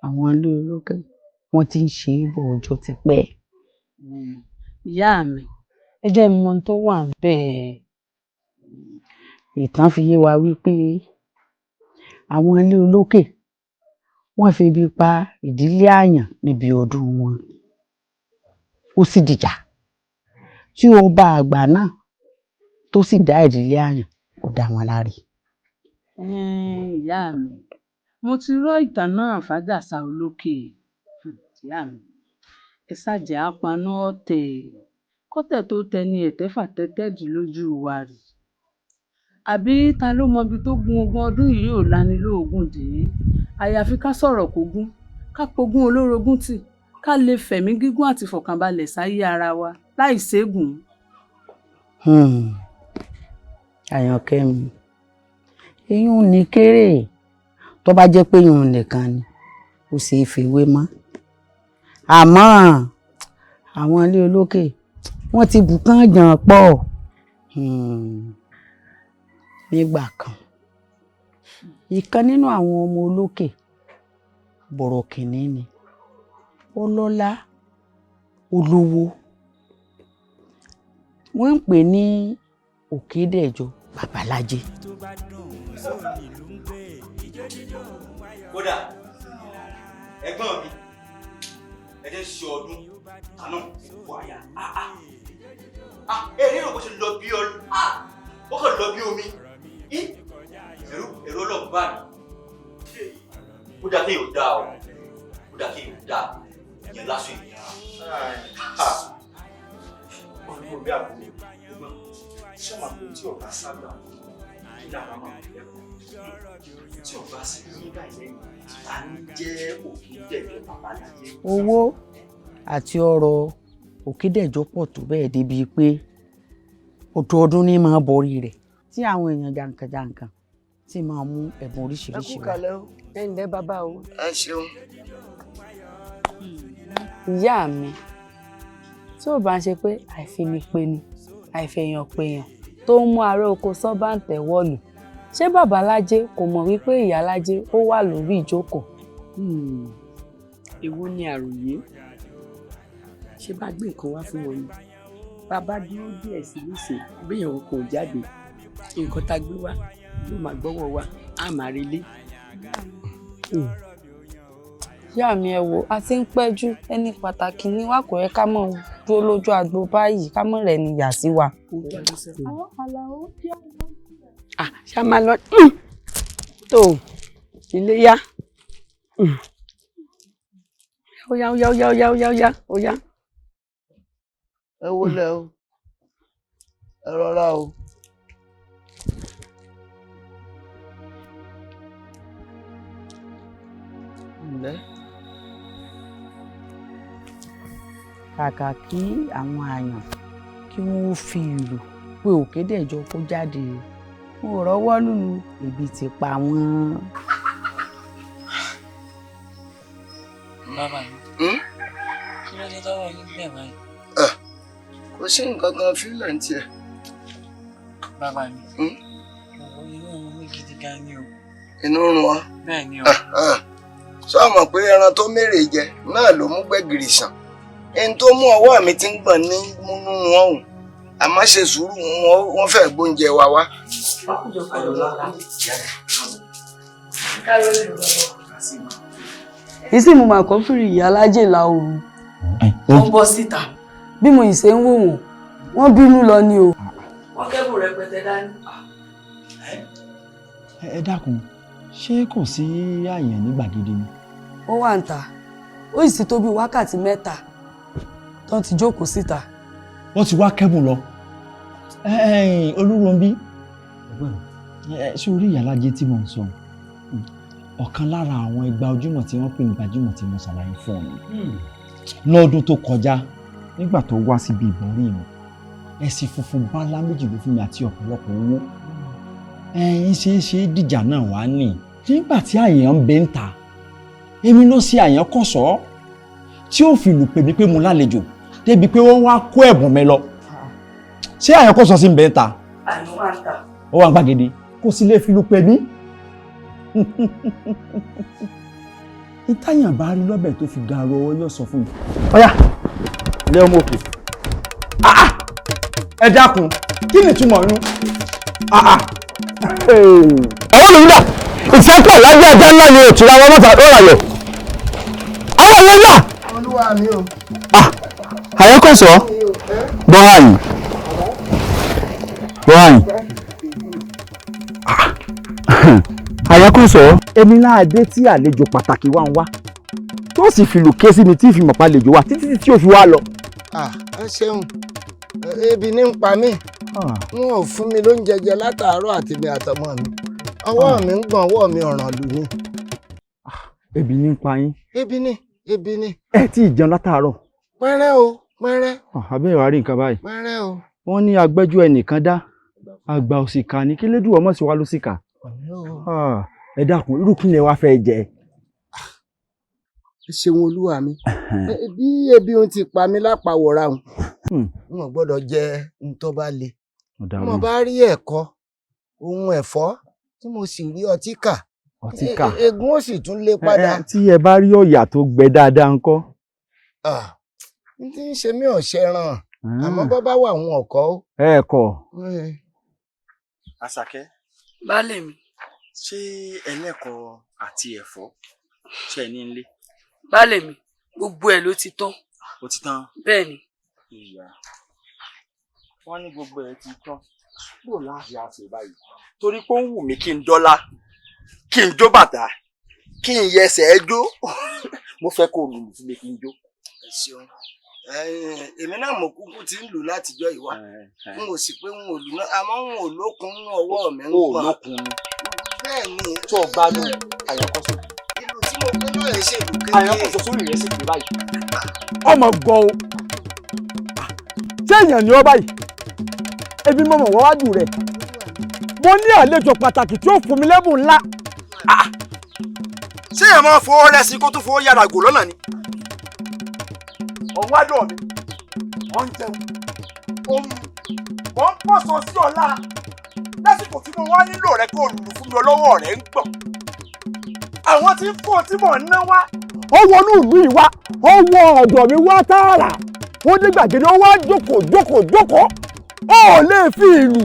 àwọn ilé olókè wọ́n ti ń ṣe é bọ̀ ọjọ́ ti pẹ́. Ìyá mi ẹ jẹ́ mọ tó wà bẹ́ẹ̀. Ìtàn fi yé wa wípé àwọn ilé olókè wọ́n fi ibi pa ìdílé àyàn níbi ọdún wọn ó sì dìjà tí ọba àgbà náà tó sì dá ìdílé àyàn ó dá wọn láre. Ìyá mi mo ti rọ ìtàn náà f'Àjàsá olókè. Ìyá mi ẹ ṣàjẹ́ apaná ọ̀tẹ̀ kọ́tẹ̀ tó tẹni ẹ̀tẹ́fà tẹ́tẹ́dì lójú wa rè àbí ta ló mọ ibi tó gun ogún ọdún yìí ò lánilóògùn dé àyàfi ká sọ̀rọ̀ kógún ká pogún olórogún tì ká lè fẹ̀mí gígùn àti fọ̀kànbalẹ̀ sáyé ara wa láì ségun. Àyànkẹ́mi eyín ní kéré tó bá jẹ́ pé eyín nìkan ni ó ṣeé fèwé mọ́ àmọ́ àwọn ilé olókè wọ́n ti bùkán jàn pọ̀ nígbà kan ìkan nínú àwọn ọmọ olókè bọ̀rọ̀kìnní ni ọlọ́lá olówó wọ́n ń pè ní Òkédèjọ Babalájé. Kódà ẹ̀gbọ́n mi ẹ̀jẹ̀ ṣe ọdún àná fún àyà èrè ìròkó ṣe lọ bí ọlú ó kàn lọ bí omi ẹ̀rọ ọlọ́run bá mi ó dá kéèyàn dá ọ ó dá kéèyàn dá yẹn lásán ènìyàn. Ọdún bí àbúrò ẹ̀gbọ́n ṣé wàá pé tí ọba sábà kí làwọn máa ń lẹ́kọ̀ọ́ tí ọba sì ní báyìí ta ní jẹ́ Òkédèjọ Babalájé. Owó àti ọrọ̀ Òkédèjọ pọ̀ tó bẹ́ẹ̀ débi pé ọdọọdún ní máa borí rẹ̀ tí àwọn èèyàn jàǹkànjàǹkàn tí máa mú ẹ̀bùn oríṣiríṣi wá. ẹ ǹlẹ́ bàbá o. ẹ ṣeun. ìyá mi tí ò bá ń ṣe pé àìfinipeni àìfẹ̀yànpẹ̀yàn tó ń mú ará oko sọ́bàǹtẹ̀ wọ̀lú ṣé Babalájé kò mọ̀ wípé Ìyálájé ó wà lórí ìjókòó. èwo ni àròyé ṣé bá gbé nǹkan wá fún wọn ni bàbá dúró díẹ̀ sí nísìn béèyàn kò jáde nǹkan tá a gbé wá ló máa gbọ́wọ́ wa á máa relé. ìyá mi ẹ wò a ti ń pẹ́jú ẹni pàtàkì ní wà kò yẹ ká mọ̀ dúró lójú agbo báyìí ká mọ̀ rẹ̀ ní yà sí wa. ṣá máa lọ tó ilé yá ó yá ó yá ó yá ó yá ó yá ó yá ó yá. ẹ wọlé o ẹ rọra o kàkà kí àwọn àyàn kí wọ́n fi ìlú pé Òkédèjọ kó jáde wọn ò rọ́wọ́ lùlù ebi ti pa wọ́n. bàbá mi kí ló dé tọ́wọ́ yín gbẹ̀ báyìí. kò sí nǹkan kan fílẹ̀ ń tiẹ̀. bàbá mi inú ọmọ mi gidi gan ni o. inú run ọ. bẹ́ẹ̀ ni o. sọ mọ̀ pé ẹran tó mèrè jẹ náà ló mú gbẹ̀gìrì sàn ẹni tó mú ọwọ́ mi ti ń gbọ̀n ní múnú wọn òun àmọ́ ṣe sùúrù wọn fẹ́ gbóúnjẹ wa wá. ìsì mo mà kọ́ fìrì ìyá alájẹ la òru wọ́n bọ́ síta bí mo ìṣe ń wò wọ́n wọ́n bínú lọ ni o. wọ́n kẹ́bù rẹpẹtẹ dání. ẹ dákun ṣé kò sí àyàn ní gbàgede ni. ó wà ń ta ó sì tó bí wákàtí 3 tán ti jókòó síta. wọ́n ti wá kẹ́bùn lọ. Olúròǹbí ṣé orí ìyálájé tí mò ń sọ ọ̀kan lára àwọn ẹgbàá ojúmọ̀ tí wọ́n pè ní gbajúmọ̀ tí mo ṣàlàyé fún ọ lọ́dún tó kọjá nígbà tó wá síbi ìbọ̀rí mi ẹ̀sìn funfun bálá méjì ló fún mi àti ọ̀pọ̀lọpọ̀ owó ẹ̀yin ṣe dìjà náà wá nì nígbà tí àyàn ń bẹ ń ta èmi ló ṣe àyàn kọ̀sọ́ tí ó fi lù pè mí pé mo lálejò débi pé wọ́n wá kó ẹ̀bùn mi lọ ṣé àyàn kọ̀sọ́ sí ń bẹ ń ta àyàn wà ń ta ó wà ń gbàgede kò sí lè fi lù pè mí ìtàyàn bá rí lọ́bẹ̀ tó fi ga ọwọ́ yóò sọ fún mi. ọ̀yá ilé ọmọ òkè ẹ dákun kí ni ìtumọ̀ inú. àwọn olùdíjà ìṣẹ́pọ̀ lájẹ́ ajá ńlá ni òtún àwọn mọ́ta ó rà yọ. àwọn olùdíjà. olúwa mi o. àyẹ́kọ̀sọ́ bọ́hàyì àyẹ́kọ̀sọ́ èmi láàdé tí àlejò pàtàkì wá ń wá tó sì fìlù ké sí mi tí ìfìmọ̀ pa àlejò wa títí tí ó fi wá lọ. ẹ ṣeun ebi ní ń pa mí wọn ò fún mi lóúnjẹ jẹ látàárọ̀ àti mi àtọmọ mi ọwọ́ mi ń gbọ̀n ọwọ́ mi ọ̀ràn lù mí. ebi ní ń pa yín. ebi ní. ẹ tí ì jẹun látàárọ̀. pẹ́rẹ́ o pẹ́rẹ́. abẹ́ ìwà rí nǹkan báyìí. pẹ́rẹ́ o. wọ́n ní agbẹ́jọ́ ẹnìkan dá àgbà òṣìkà ní kí lédùn ọmọ sí wa ló sì kà. ẹ dákun irú kí ni ẹ wá fẹ́ jẹ. ẹ ṣeun olúwa mi bí ebi ohun ti pa mí lápawọ̀ra òun n ò gbọ́dọ̀ jẹ ntọ́ bá le mo bá rí ẹ̀kọ́ ohun ẹ̀fọ́ tí mo sì rí ọtí kà egun ó sì tún lé padà. tí ẹ bá rí ọ̀yà tó gbẹ dáadáa ńkọ́. n tí ń ṣe mí ọ̀ṣẹ́ ràn àmọ́ bọ́ bá wà àwọn ọ̀kọ́ ó. ẹ kọ. Àṣàkẹ́. baálé mi. ṣé ẹlẹ́kọ̀ọ́ àti ẹ̀fọ́ ṣe ní ilé. baálé mi gbogbo ẹ̀ ló ti tán. ó ti tán. bẹ́ẹ̀ ni. ìyá wọ́n ní gbogbo ẹ̀ ti tán bó láti àṣẹ báyìí torí pé ó ń wù mí kí n dọ́là kí n jó bàtà kí n yẹsẹ̀ ẹ jó mo fẹ́ kó lùlù fún mi kí n jó. ẹ ṣeun èmi náà mo kúkú ti ń lù látijọ́ ìwà n ò sì pé n ò lù náà àmọ́ n ò lókun ní ọwọ́ mi ń gbọ́n. o lókun ni. bẹ́ẹ̀ ni. tó o gbádùn àyànkọ́sọ. ìlú tí mo gbé náà ẹ ṣe ìlú kékeré. àyànkọ́sọ sórí rẹ̀ sì pé báyìí. ọmọ gan o ṣé èèyàn ni ọ báyìí ebi mọ mọ wájú rẹ mo ní àlejò pàtàkì tí ó fún mi lẹ́bùn ńlá. ṣé èèyàn máa fowó rẹ sí kó tún fowó yára gò lọ́nà ni. ọ̀hún wájú mi wọ́n ń jẹun wọ́n ń pọ̀sọ̀ sí ọ̀la lásìkò tí mo wá nílò rẹ kó lùlù fún mi ọlọ́wọ́ rẹ ń gbọ̀n. àwọn tí ń fò tí mò ń ná wá. ó wọnú ìlú yìí wá ó wọ ọ̀dọ̀ mi wá tààrà ó dé gbàgede ó wá jókòó ó lè fi ìlú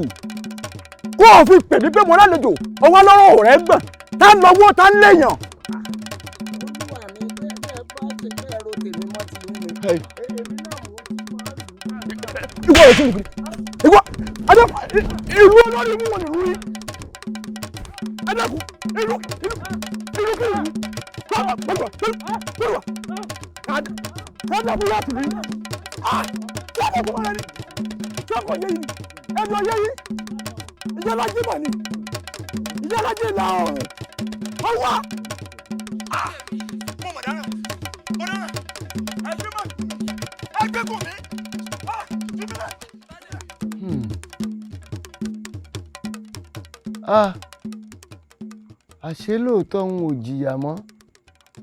kó o fi pè mí pé mo lálejò ọwọ́ lọ́rọ̀ rẹ gbọ̀n tá ń lọ́wọ́ tá ń léèyàn. ìwọ rẹ sí ìlú ìwọ ìlú olórí mú wọn ìlú yìí ẹdẹkùn ìlú kí ìlú báwa báwa kádà fún láti rí sábà fún wọn ní sọkọ yẹ yìí ẹnu ọyẹ yìí ìyálàjẹ mà ní ìyálàjẹ là ọrùn ọwọ àṣé lóòótọ́ òun ò jìyà mọ́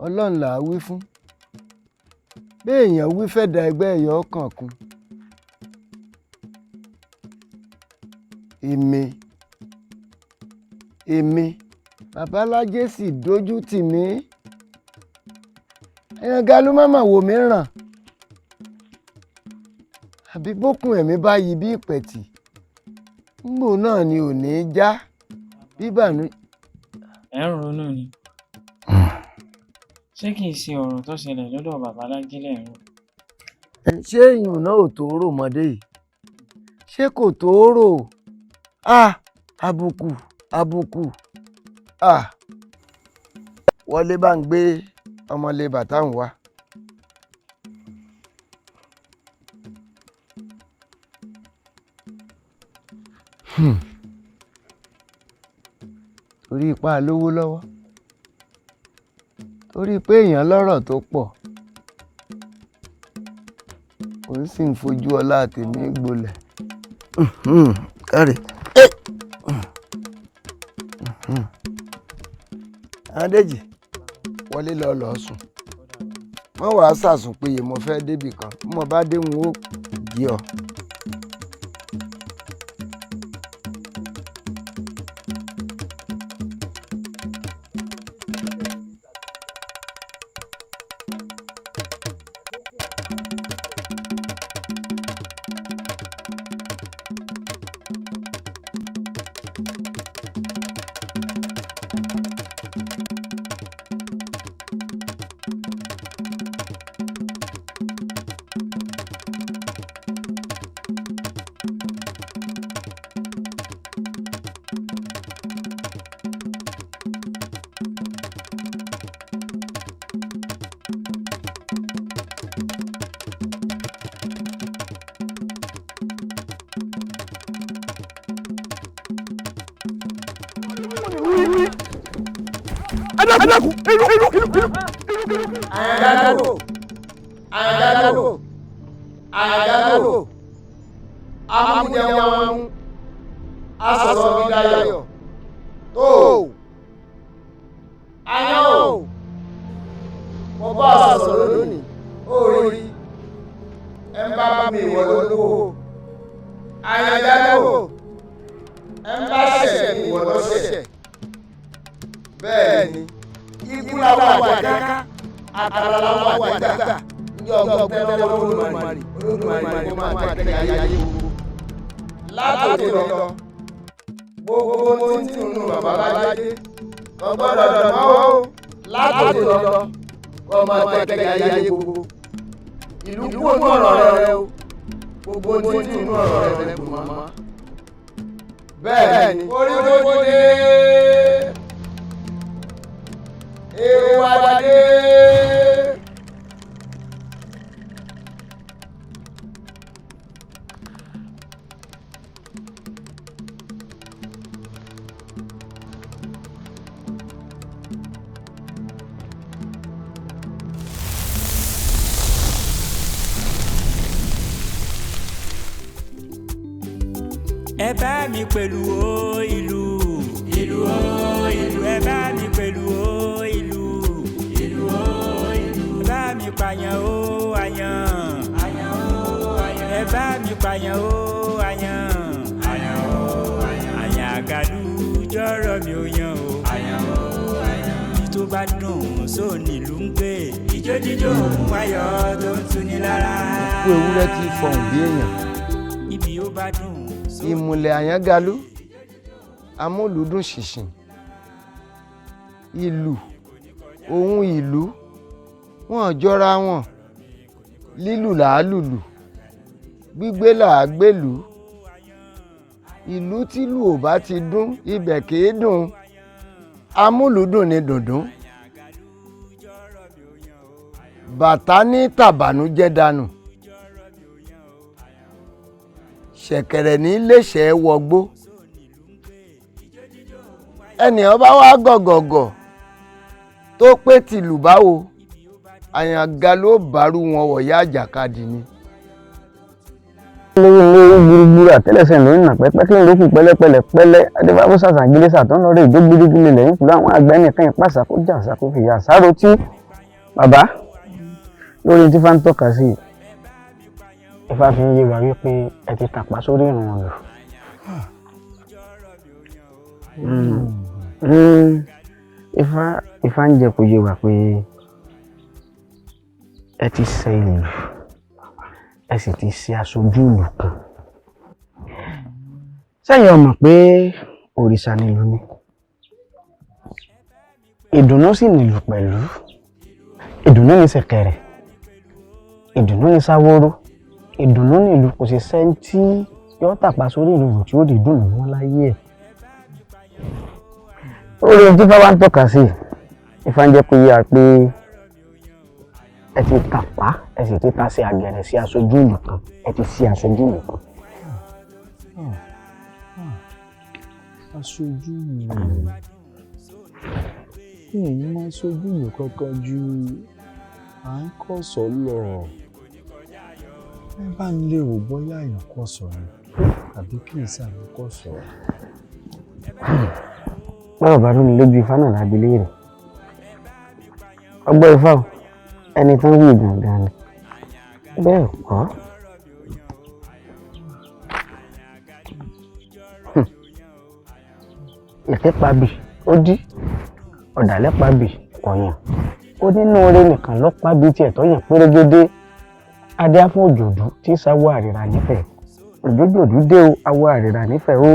ọlọ́run là á wí fún béèyàn wí fẹ́ da ẹgbẹ́ ẹ̀yọ́ ọkàn kún. èmi babalájé sì dójú tì mí ẹ̀yàn galú mọ́mọ́ wò mí ràn àbí bókun ẹ̀mí bá yí bí ìpẹ̀tì ńgbò náà ni ò ní í já bíbànú. ẹ ń ronú ni ṣé kìí ṣe ọ̀rọ̀ tó ṣẹlẹ̀ lọ́dọ̀ babalájí lẹ̀ ń rò. ṣé ìyún náà ò tó rò mọ́dé yìí ṣé kò tó rò àbùkù wọlé bá ń gbé ọmọlé bàtà ń wá. torí ipá lówó lọ́wọ́ torí pé èèyàn lọ́rọ̀ tó pọ̀ òun sì ń fojú ọlá tèmi gbolẹ̀. káre adéjì wọlé lọ sùn wọ́n wàá sàsùn péye mo fẹ́ débì kan bí mo bá dé wọn ó jí ọ. àyàdádò amújẹun asọ̀rọ̀ gídáyọ̀ tó ayọ́ ò mo bá sọ̀rọ̀ lónìí ó rí ẹ bá mi wọ̀ lólówó àyàdádò ẹ bá ṣẹ̀ṣẹ̀ mi wọ̀ lọ́ṣẹ̀ bẹ́ẹ̀ ni ikú làwọn àjàká àkàrà làwọn àjàká ní ọgbọ́n tẹ́lẹ̀ olódùmarè kó máa tẹ̀lé ayé gbogbo. látòkè lọ gbogbo tí ń tìǹú babalájé ọgbọ́dọ̀ dọ̀mọ́wọ́ látòkè lọ kó máa tẹ̀lé ayé gbogbo. ìlú kú ònú ọ̀rọ̀ rẹ o gbogbo tí ń tìǹú ọ̀rọ̀ rẹ kò mọ́. bẹ́ẹ̀ ni orí ló dé èrò wájú. ẹ bá mi pẹ̀lú o ìlú ìlú o ìlú ẹ bá mi pẹ̀lú o ìlú ìlú o ìlú ẹ bá mi pààyàn o àyàn àyàn o àyàn ẹ bá mi pààyàn o àyàn àyàn o àyàn àyàn àgàlù jọ̀rọ̀ mi ò yan o àyàn o àyàn bí tó bá dùn sóòní ìlú ń gbé ìjó jíjó wáyọ̀ tó ń tuni lára. ikú ewúrẹ́ tí fọhùn bí èèyàn. ibi ó bá dùn. ìmùlẹ̀ àyángalú amúlùúdùn ṣìnṣìn ìlú ohun ìlú wọn jọra wọn lílù làá lùlù gbígbé làá gbélù ìlú tìlù ò bá ti dún ibẹ̀ kìí dùn amúlùúdùn ni dùndún bàtà ní tàbánújẹ́ dànù ṣẹ̀kẹ̀rẹ̀ ní léṣẹ̀ wọgbó ẹnìyàn bá wá gọ̀gọ̀gọ̀ tó pé tìlù báwo àyànga ló bàrú wọn wọ̀yá àjàkadì ni. lórí gbúrúgbúrú àtẹ́lẹsẹ̀ lórí nà pẹ́pẹ́ kí n lókù pẹ́lẹ́pẹ́lẹ́ pẹ́lẹ́ adébábọ̀ sàṣàgídé sàtọ́nlọ́rẹ́ ìdógbédégbélé lẹ́yìn pẹ̀lú àwọn àgbẹ̀ nìkan ìpàṣà kó jà sàkófìyà sáró tí bàbá lórí tí fá ń tọ́ka sí Ifá fi ń yé wa wípé ẹ ti tàpá sórí ìrùn ọ̀lù. Ifá ń jẹ́ kó yé wa pé ẹ ti ṣe ìlú ẹ sì ti ṣe aṣojú ìlú kan. Sẹ́yìn ọmọ pé òrìṣà nílùú ni ìdùnnú sì nílùú pẹ̀lú. Ìdùnnú ní ṣẹ̀kẹ̀rẹ̀, ìdùnnú ní sáwóró, ìdùnnú nílùú kò sì sẹ́ni tí yóò tàpá sórí ìlú tí ó di dùnnú wọn láyé ẹ̀. Orí ohun tí Ifá wá ń tọ́ka sí Ifá ń jẹ́ kó yé wa pé ẹ ti tàpá ẹ sì ti ta sí àgẹ̀rẹ̀ sí aṣojú ìlú kan ẹ ti sí aṣojú ìlú kan. Aṣojú ìlú èyí máa ṣojú ìlú kankan ju à ń kọ̀sọ̀ lọ. Ẹ bá ń lérò bóyá èèyàn kọ̀sọ̀ ni àbí kì í sàmì kọ̀sọ̀. Báwo bá ló ní lójú Ifá náà lágbilé rẹ̀ ọgbọ́n Ifá o ẹni tán wí gangan ni bẹ́ẹ̀ kọ́. Ìtẹ́pàbì ó dí ọ̀dàlẹ́pàbì ọ̀yàn ó nínú oore nìkan lọ́pàbì tiẹ̀ tọ́yàn pérégedé adé fún òjòdú tí sáwọ́ àrìrà nífẹ̀ẹ́ òjòdú dé o awọ àrìrà nífẹ̀ẹ́ ó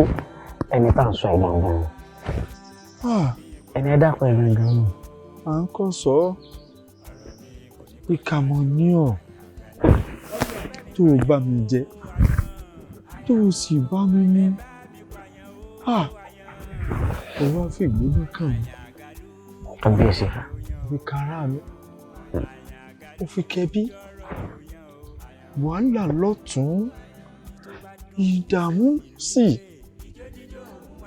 ẹni tá à ń sọ ẹ̀ gangan ẹni ẹ dákọ̀ ẹ̀ gangan ni. À ń kọ̀sọ̀ ìkàmọ̀ ní ọ̀ tó o bá mi jẹ tó o sì bá mi mú ó wá fi ìgbóná kàn mí. Kábíyèsí. Ó fi kára mi ó fi kẹbí wàhálà lọ́tún ìdààmú sí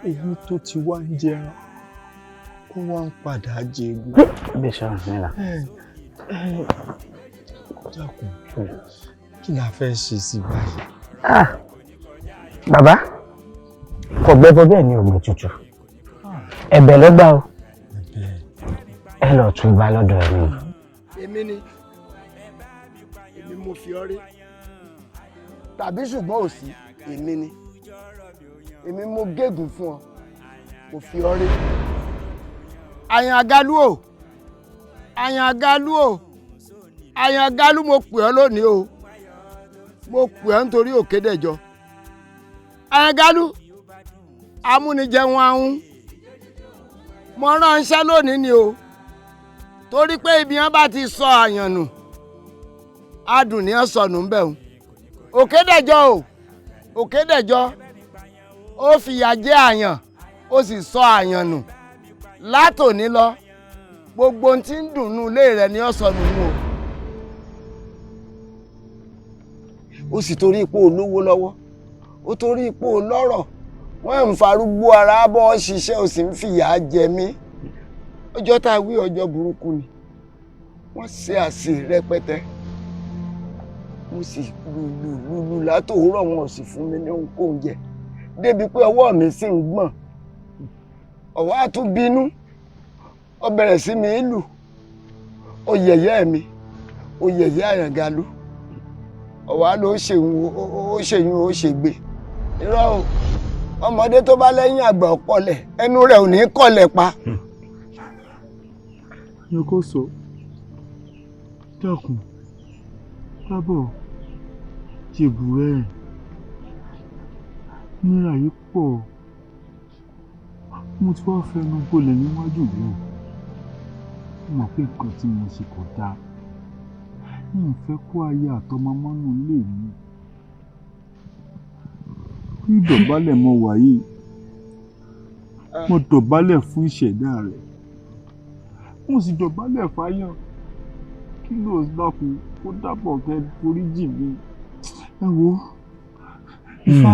èyí tó ti wá ń jẹran ó wá ń padà jẹgun. Kábíyèsí ọ̀run nílà. Dákun kí la fẹ́ ṣe sí báyìí. Bàbá kò gbẹ́bọ bẹ́ẹ̀ ni ògbè tutù ẹ̀bẹ̀ ló gbà o ẹ lọ tún bá lọ́dọ̀ ẹ̀ ni. Èmi ni èmi mo fi ọ rí tàbí ṣùgbọ́n ò sí èmi ni èmi mo gégùn fún ọ mo fi ọ rí. Àyàn àgálù o àyàn àgálù o àyàn àgálù mo pè ọ́ lónìí o mo pè ọ́ nítorí Òkédèjọ. Àyàn àgálù amúnijẹun ahun mo ránṣẹ́ lónìí ni o torí pé ibi wọn bá ti sọ àyàn nù adùn ní ọ̀sọ̀nù ń bẹ̀ o. Òkédèjọ o Òkédèjọ ó fìyà jẹ àyàn ó sì sọ àyàn nù látòní lọ gbogbo ohun tí ń dùnnú ilé rẹ ní ọ̀sọ̀nù mú o. Ó sì torí ipò olówó lọ́wọ́ ó torí ipò lọ́rọ̀ wọ́n ń farúgbó ara bọ́ ṣiṣẹ́ ò sì ń fìyà jẹ mí. Ọjọ́ tá a wí ọjọ́ burúkú ni wọ́n ṣe àsè rẹpẹtẹ mo sì lùlù látòórọ̀ wọn ò sì fún mi ní ohunkóhun jẹ débi pé ọwọ́ mi sì ń gbọ̀n ọ̀wá àtúbínú ó bẹ̀rẹ̀ sí mi lù ó yẹ̀yẹ́ mi ó yẹ̀yẹ́ Àyàngalú ọ̀wá ló ṣèyún ó ṣègbè irọ́ o ọmọdé tó bá lẹ́yìn àgbà ọ̀pọ̀lẹ̀ ẹnu rẹ̀ ò ní kọ̀lẹ̀ pa. Yọkọ́sọ dákun lábọ̀ jèbù rẹ̀ náírà yìí pọ̀ mo ti wá fẹnu gbolẹ̀ níwájú mi mo mọ̀ pé nǹkan tí mo ṣe kò dáa mi ò fẹ́ kó aya àtọmọ mọ́nú ilé mi ní ìdọ̀bálẹ̀ mo wà yìí mo dọ̀bálẹ̀ fún ìṣẹ̀dá rẹ̀ mo sì dọ̀bálẹ̀ fáyàn kí ló dákun kó dábọ̀ kẹ́ foríjì mi ẹ wo Ifá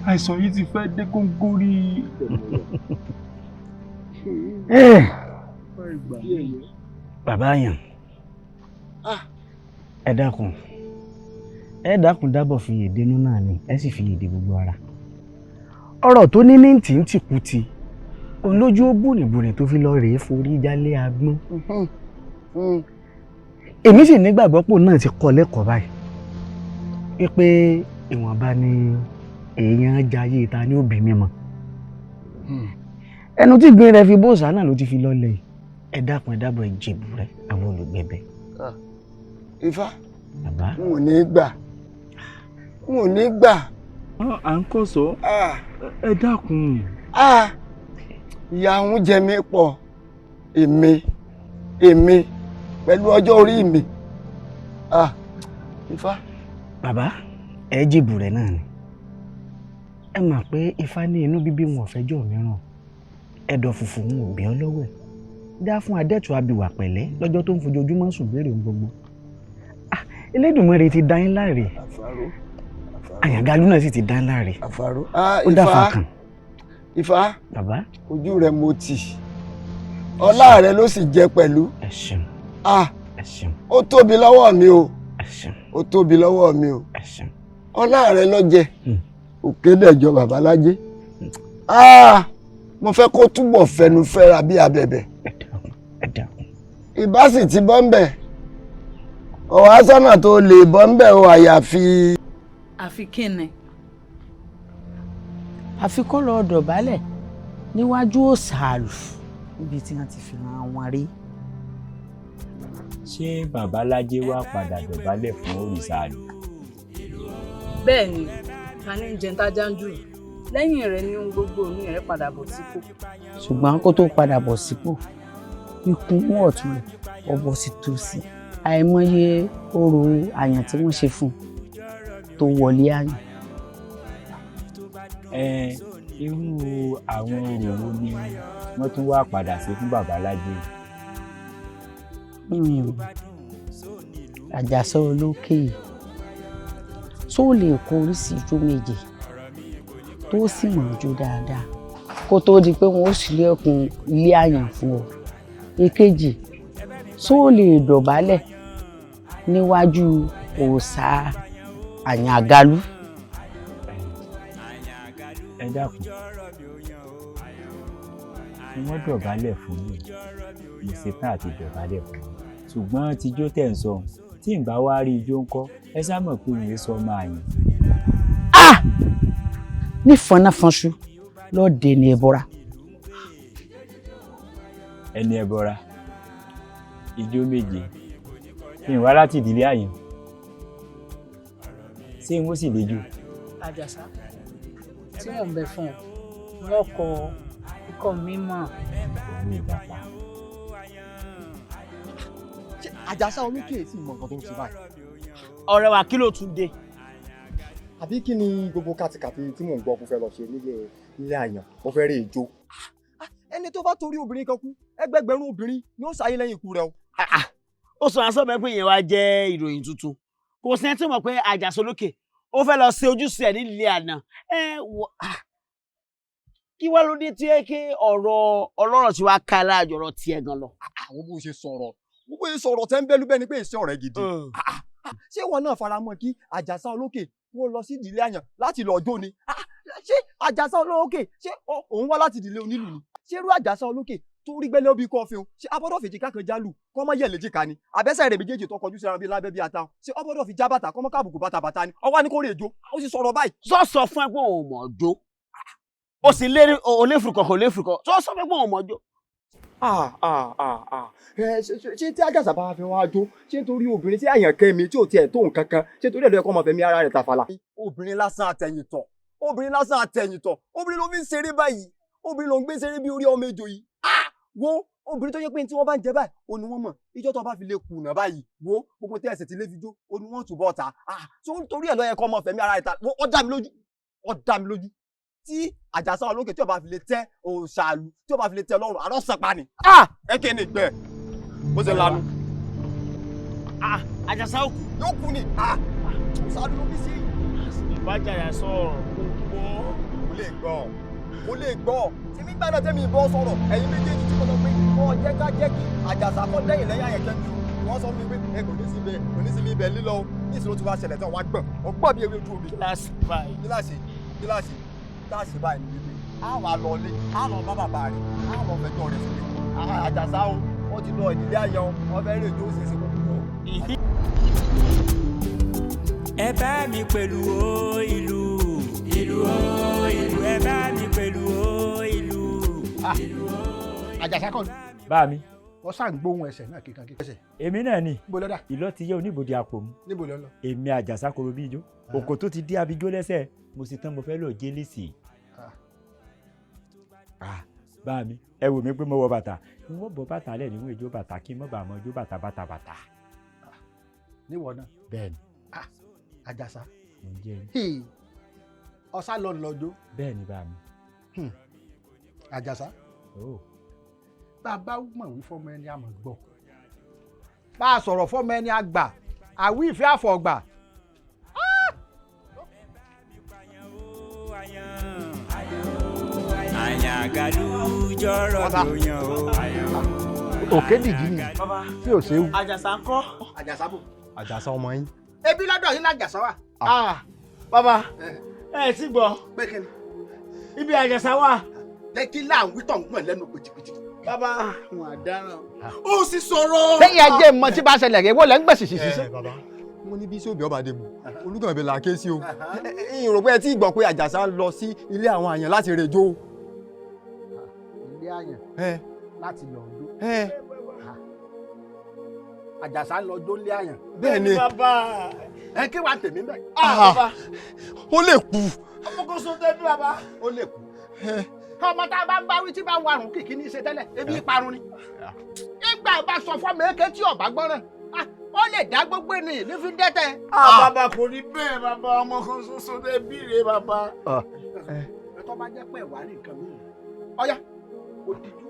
àìsàn yìí ti fẹ́ dé góńgó rí. Bàbá Àyàn ẹ dákun ẹ dákun dábọ̀ fi yèdè inú náà ni ẹ sì fi yèdè gbogbo ara ọ̀rọ̀ tó ní ní tì ń tìkútì òun lójú ó bùnìbùnì tó fi lọ rèé forí jálé agbọ́n èmi sì nígbàgbọ́ pò náà ti kọ́ lẹ́kọ̀ọ́ báyìí wípé ìwọ̀nba ni èèyàn jayé ta ní òbí mímọ́ ẹnu tí gbin rẹ fi bóòsà náà ló ti fi lọ́lẹ̀ yìí ẹ dákun ẹ dábọ̀ ẹ jèbù rẹ àwọn olùgbẹ̀bẹ̀. Ifá bàbá n ò ní gbà n ò ní gbà. à ń kọ́ sọ ẹ dákun. ìyà ń jẹ mí pọ̀ èmi pẹ̀lú ọjọ́ orí mi. Ifá. bàbá ẹ jèbù rẹ náà ni ẹ mọ̀ pé Ifá ní inú bíbí wọn ò fẹjọ́ mìíràn ẹ̀dọ̀ fùfù wọn ò bí ọ lọ́wọ́ ẹ̀ dá fún adẹ́tù abìwà pẹ̀lẹ́ lọ́jọ́ tó ń fojoojúmọ́ sùn béèrè gbogbo. Elédùmarè ti dá yín láre Àyàngalú náà sì ti dá yín láre ó dá fàkàn. Ifá bàbá ojú rẹ mo tì ọlá rẹ ló sì jẹ pẹ̀lú. ẹ ṣeun ẹ ṣeun ó tóbi lọ́wọ́ mi o ó tóbi lọ́wọ́ mi o ọlá rẹ ló jẹ Òkédèjọ Babalájé. Mo fẹ́ kó túbọ̀ fẹnu fẹ́ra bí abẹ̀bẹ̀. Ìbá sì ti bọ́ ń bẹ̀ ọ̀wá sọ́nà tó lè bọ́ ń bẹ̀ o àyàfi. àfi kí ni. àfi kó lọ dọ̀bálẹ̀ níwájú òsàlù níbi tí wọ́n ti fi hàn wọn rí. ṣé Babalájé wá padà dọ̀bálẹ̀ fún òrìṣàlù? bẹ́ẹ̀ ni tani ń jẹun tájá ń jù lẹ́yìn rẹ̀ ní ohun gbogbo òní rẹ̀ padà bọ̀ sípò. ṣùgbọ́n kó tó padà bọ̀ sípò ikú mú ọ̀tún rẹ̀ ọbọ̀ sí tòsí àìmọye orò àyàn tí wọ́n ṣe fún tó wọlé àyàn. irú àwọn orò wo ni wọ́n tún wá padà sí fún Babalájé? Àjàsá Olókè yìí tó lè kó oríṣi ijó méje tó sì mọ̀ jó dáadáa kó tó di pé wọ́n ó ṣílẹ̀kùn ilé àyàn fún ọ. Èkejì tó lè dọ̀bálẹ̀ níwájú òòṣà Àyàngalú. ẹ dákun ni wọ́n dọ̀bálẹ̀ fún mi mo ṣetán àti dọ̀bálẹ̀ fún mi ṣùgbọ́n tíjó tẹ̀ ń sọ tí n bá wá rí ijó ńkọ́ ẹ sá mọ̀ pé òun sọ máa yìn. ní fọnáfọnṣu lọ́ọ̀dẹ ni ẹbọra. ẹni ẹbọra ijó méje kí n wá láti ìdílé àyàn ṣé n ó sì léjò. Àjàsá tí wọn bẹ fún ọ wọn kọ ikọ mímọ́. òun ìgbàpá. Àjàsá Olókè sì mọ nǹkan tó ń ṣe báyìí. ọ̀rẹ́ wa kí ló tún dé. àbí kí ni gbogbo kàtìkàtì tí mò ń gbọ́ kó fẹ́ lọ ṣe nílé àyàn mo fẹ́ rí ijó. ẹni tó bá torí obìnrin kan kú ẹgbẹgbẹ̀rún obìnrin ni ó ṣàyè lẹ́yìn ikú rẹ o. ó sọ àṣọ mẹ́pẹ́ yẹn wá jẹ́ ìròyìn tuntun kò sí ẹni tí mọ̀ pé Àjàsá Olókè ó fẹ́ lọ ṣe ojúṣe ẹ̀ nílé àná kí wá ló dé tí ẹ ké ọ̀rọ̀ ọlọ́rọ̀ tí wàá ká láàjọrọ̀ tiẹ̀ gan lọ. àwọn bó ṣe sọ̀rọ̀ gbogbo ìsọ̀rọ̀ tẹ́ ń bẹ́lú bẹ́ni pé ìṣe ọ̀rẹ́ gidi. ṣé ìwọ náà fara mọ́ kí Àjàsá Olókè wọ́n lọ sí ìdílé àyàn láti lọ jó ni? ṣé Àjàsá Olókè ṣé òun wá láti ìdílé onílù ni? ṣé irú Àjàsá Olókè tó rí gbẹ́lẹ́ òbí kọfí o ṣé abọ́dọ̀ fèjì kákan jálù kọ́ mọ́ yẹ̀ léjìká ni àbẹ́sẹ̀ rẹ̀ méjèèjì tó kọjú síra bí lábẹ́ bí ata ṣé ọbọ̀dọ̀ fi já bàtà kọ́ mọ́ káàbùkù bàtà ni ọwọ́ ni kò rè jó ó sì sọ̀rọ̀ báyìí. sọ fún ẹ pé òun mọ̀ jó o sì lérí oléfurukọ kò léfurukọ sọ fún ẹ pé òun mọ̀ jó. ṣé tí Àjàsá bá fẹ́ wá jó ṣé nítorí obìnrin tí àyàn kẹ́mi tí ò tiẹ̀ tó nǹkan kan ṣé torí ẹ̀ ló yẹ kó máa fẹ̀mí ara rẹ̀ tàfàlà. obìnrin lásán àtẹ̀yìntọ̀ obìnrin ló fi ń ṣeré báyìí obìnrin ló ń gbé ṣeré bí orí ọmọ ejò yìí. wo obìnrin tó yẹ pé tí wọ́n bá ń jẹ báyìí o ní wọ́n mọ̀ ìjọ tó bá fi lè kùnà báyìí wo gbogbo tí ẹsẹ̀ ti lé fi jó o ní wọ́n túbọ̀ ta tó ń torí ẹ̀ ló yẹ kó máa fẹ̀mí ara rẹ̀ ta ó dá mi lójú tí Àjàsá Olókè tí ó bá fi lè tẹ́ òòṣàlù tí ó bá fi lè tẹ́ Ọlọ́run àrọ́ sàpá ni. ẹ kí ni ìgbẹ́ bó ṣe lanu. Àjàsá òkú. yóò kú ni òòṣàlù ló fi sí. ìbájáyà sọ̀rọ̀ kò lè gbọ́ tí nígbà náà tẹ́mi ìbọn sọ̀rọ̀ ẹ̀yin méjèèjì tí mo sọ pé kọ́ jẹ́ ká jẹ́ kí Àjàsá kọ́ dẹ́yìn lẹ́yìn àyẹ̀kẹ́ mi wọ́n sọ fún mi pé ẹ kò ní sí bẹ́ẹ̀ kò ní sí mi bẹ́ẹ̀ lílọ o ní ìṣòro tí wàá ṣẹlẹ̀ tán wàá gbọ̀n bí ewé ojú omi. kíláàsì báyìí ni wípé a wà lọlé a lọ bá bàbá rẹ̀ a lọ fẹjọ́ rẹ̀ sílẹ̀ Àjàsá o wọ́n ti lọ ìdílé Àyàn wọ́n fẹ́ rè jó ṣèṣe kókó. ẹ bá mi pẹ̀lú o ìlú ìlú o ìlú ẹ bá mi pẹ̀lú o ìlú ìlú o. Àjàsá kọ́ bá mi. wọ́n ṣáà ń gbóhùn ẹsẹ̀ náà kíkan kíkan. èmi náà ni. níbo lọ́dà. ìlọ ti yẹ oníbòde àpò mu. níbo lọ́lọ́. èmi Àjàsá koro bí ijó. òkò tó ti dé abijó lẹ́sẹ̀ mo sì tán mo fẹ́ lọ jẹ́ lẹ́sì. bá mi ẹ wò mí pé mo wọ bàtà n wọ́n bọ bàtà lẹ̀ níwọ̀n ijó bàtà kí n mọ̀ bá mọ ijó bàtà bàtà bàtà. níwọ̀ náà. bẹ́ẹ̀ni. Àjàsá. ǹjẹ́ ọ̀sá lọ lọ́jọ́. bẹ́ẹ̀ni bá mi. Àjàsá. bàbá mọ̀ wí fọ́mọ ẹni àmọ̀ gbọ́. bá a sọ̀rọ̀ fọ́mọ ẹni àgbà àwí ìfẹ́ àfọ̀gbà. àyàgàlú jọ̀rọ̀ ló yan o. òkè dìjì ni tí ò ṣe é wù. Àjàsá ń kọ́. Àjàsá bò. Àjàsá ọmọ yín. ebi lọ́dọ̀ yín l'Àjàsá wà. bàbá ẹ ti gbọ́ pé kí ni. ibi Àjàsá wà. lẹ́kí láàwí tó ń gbọ̀n lẹ́nu pìtìpìtì. bàbá wọn àdáràn. ó sì sọ̀rọ̀. lẹ́yìn ajé mọ tí bá ṣẹlẹ̀ rẹ̀ wọ́n lẹ́ ń gbèsè sí sí. bàbá mo ní bí sóbì ọba dé mu olùkàn ìbẹ̀ là ké sí o ìrò pé ẹ ti gbọ́ pé Àjàsá lọ sí ilé àwọn àyàn láti rejó. ilé àyàn láti lọ ọdún. Àjàsá lọ ọdún ilé àyàn. bẹ́ẹ̀ ni bàbá ẹ kí wàá tèmi bẹ́ẹ̀. bàbá ó lè kú. ọmọ kò sọ tẹ́bí bàbá. ó lè kú. ọmọ tá a bá ń bá wí tí bá ń warùn kìkì ní í ṣe tẹ́lẹ̀ ebi ìparun ni. nígbà bá sọ fún mi èké tí ọ̀bá gbọ́ràn ó lè dá gbogbo ènìyàn ní fi dẹ́tẹ̀. bàbá kò rí bẹ́ẹ̀ bàbá ọmọ kan ṣoṣo tẹ́bí rẹ̀ bàbá. ẹ tó bá jẹ́ pé ẹ̀wà rí nǹkan mi ọ̀yá ó dijú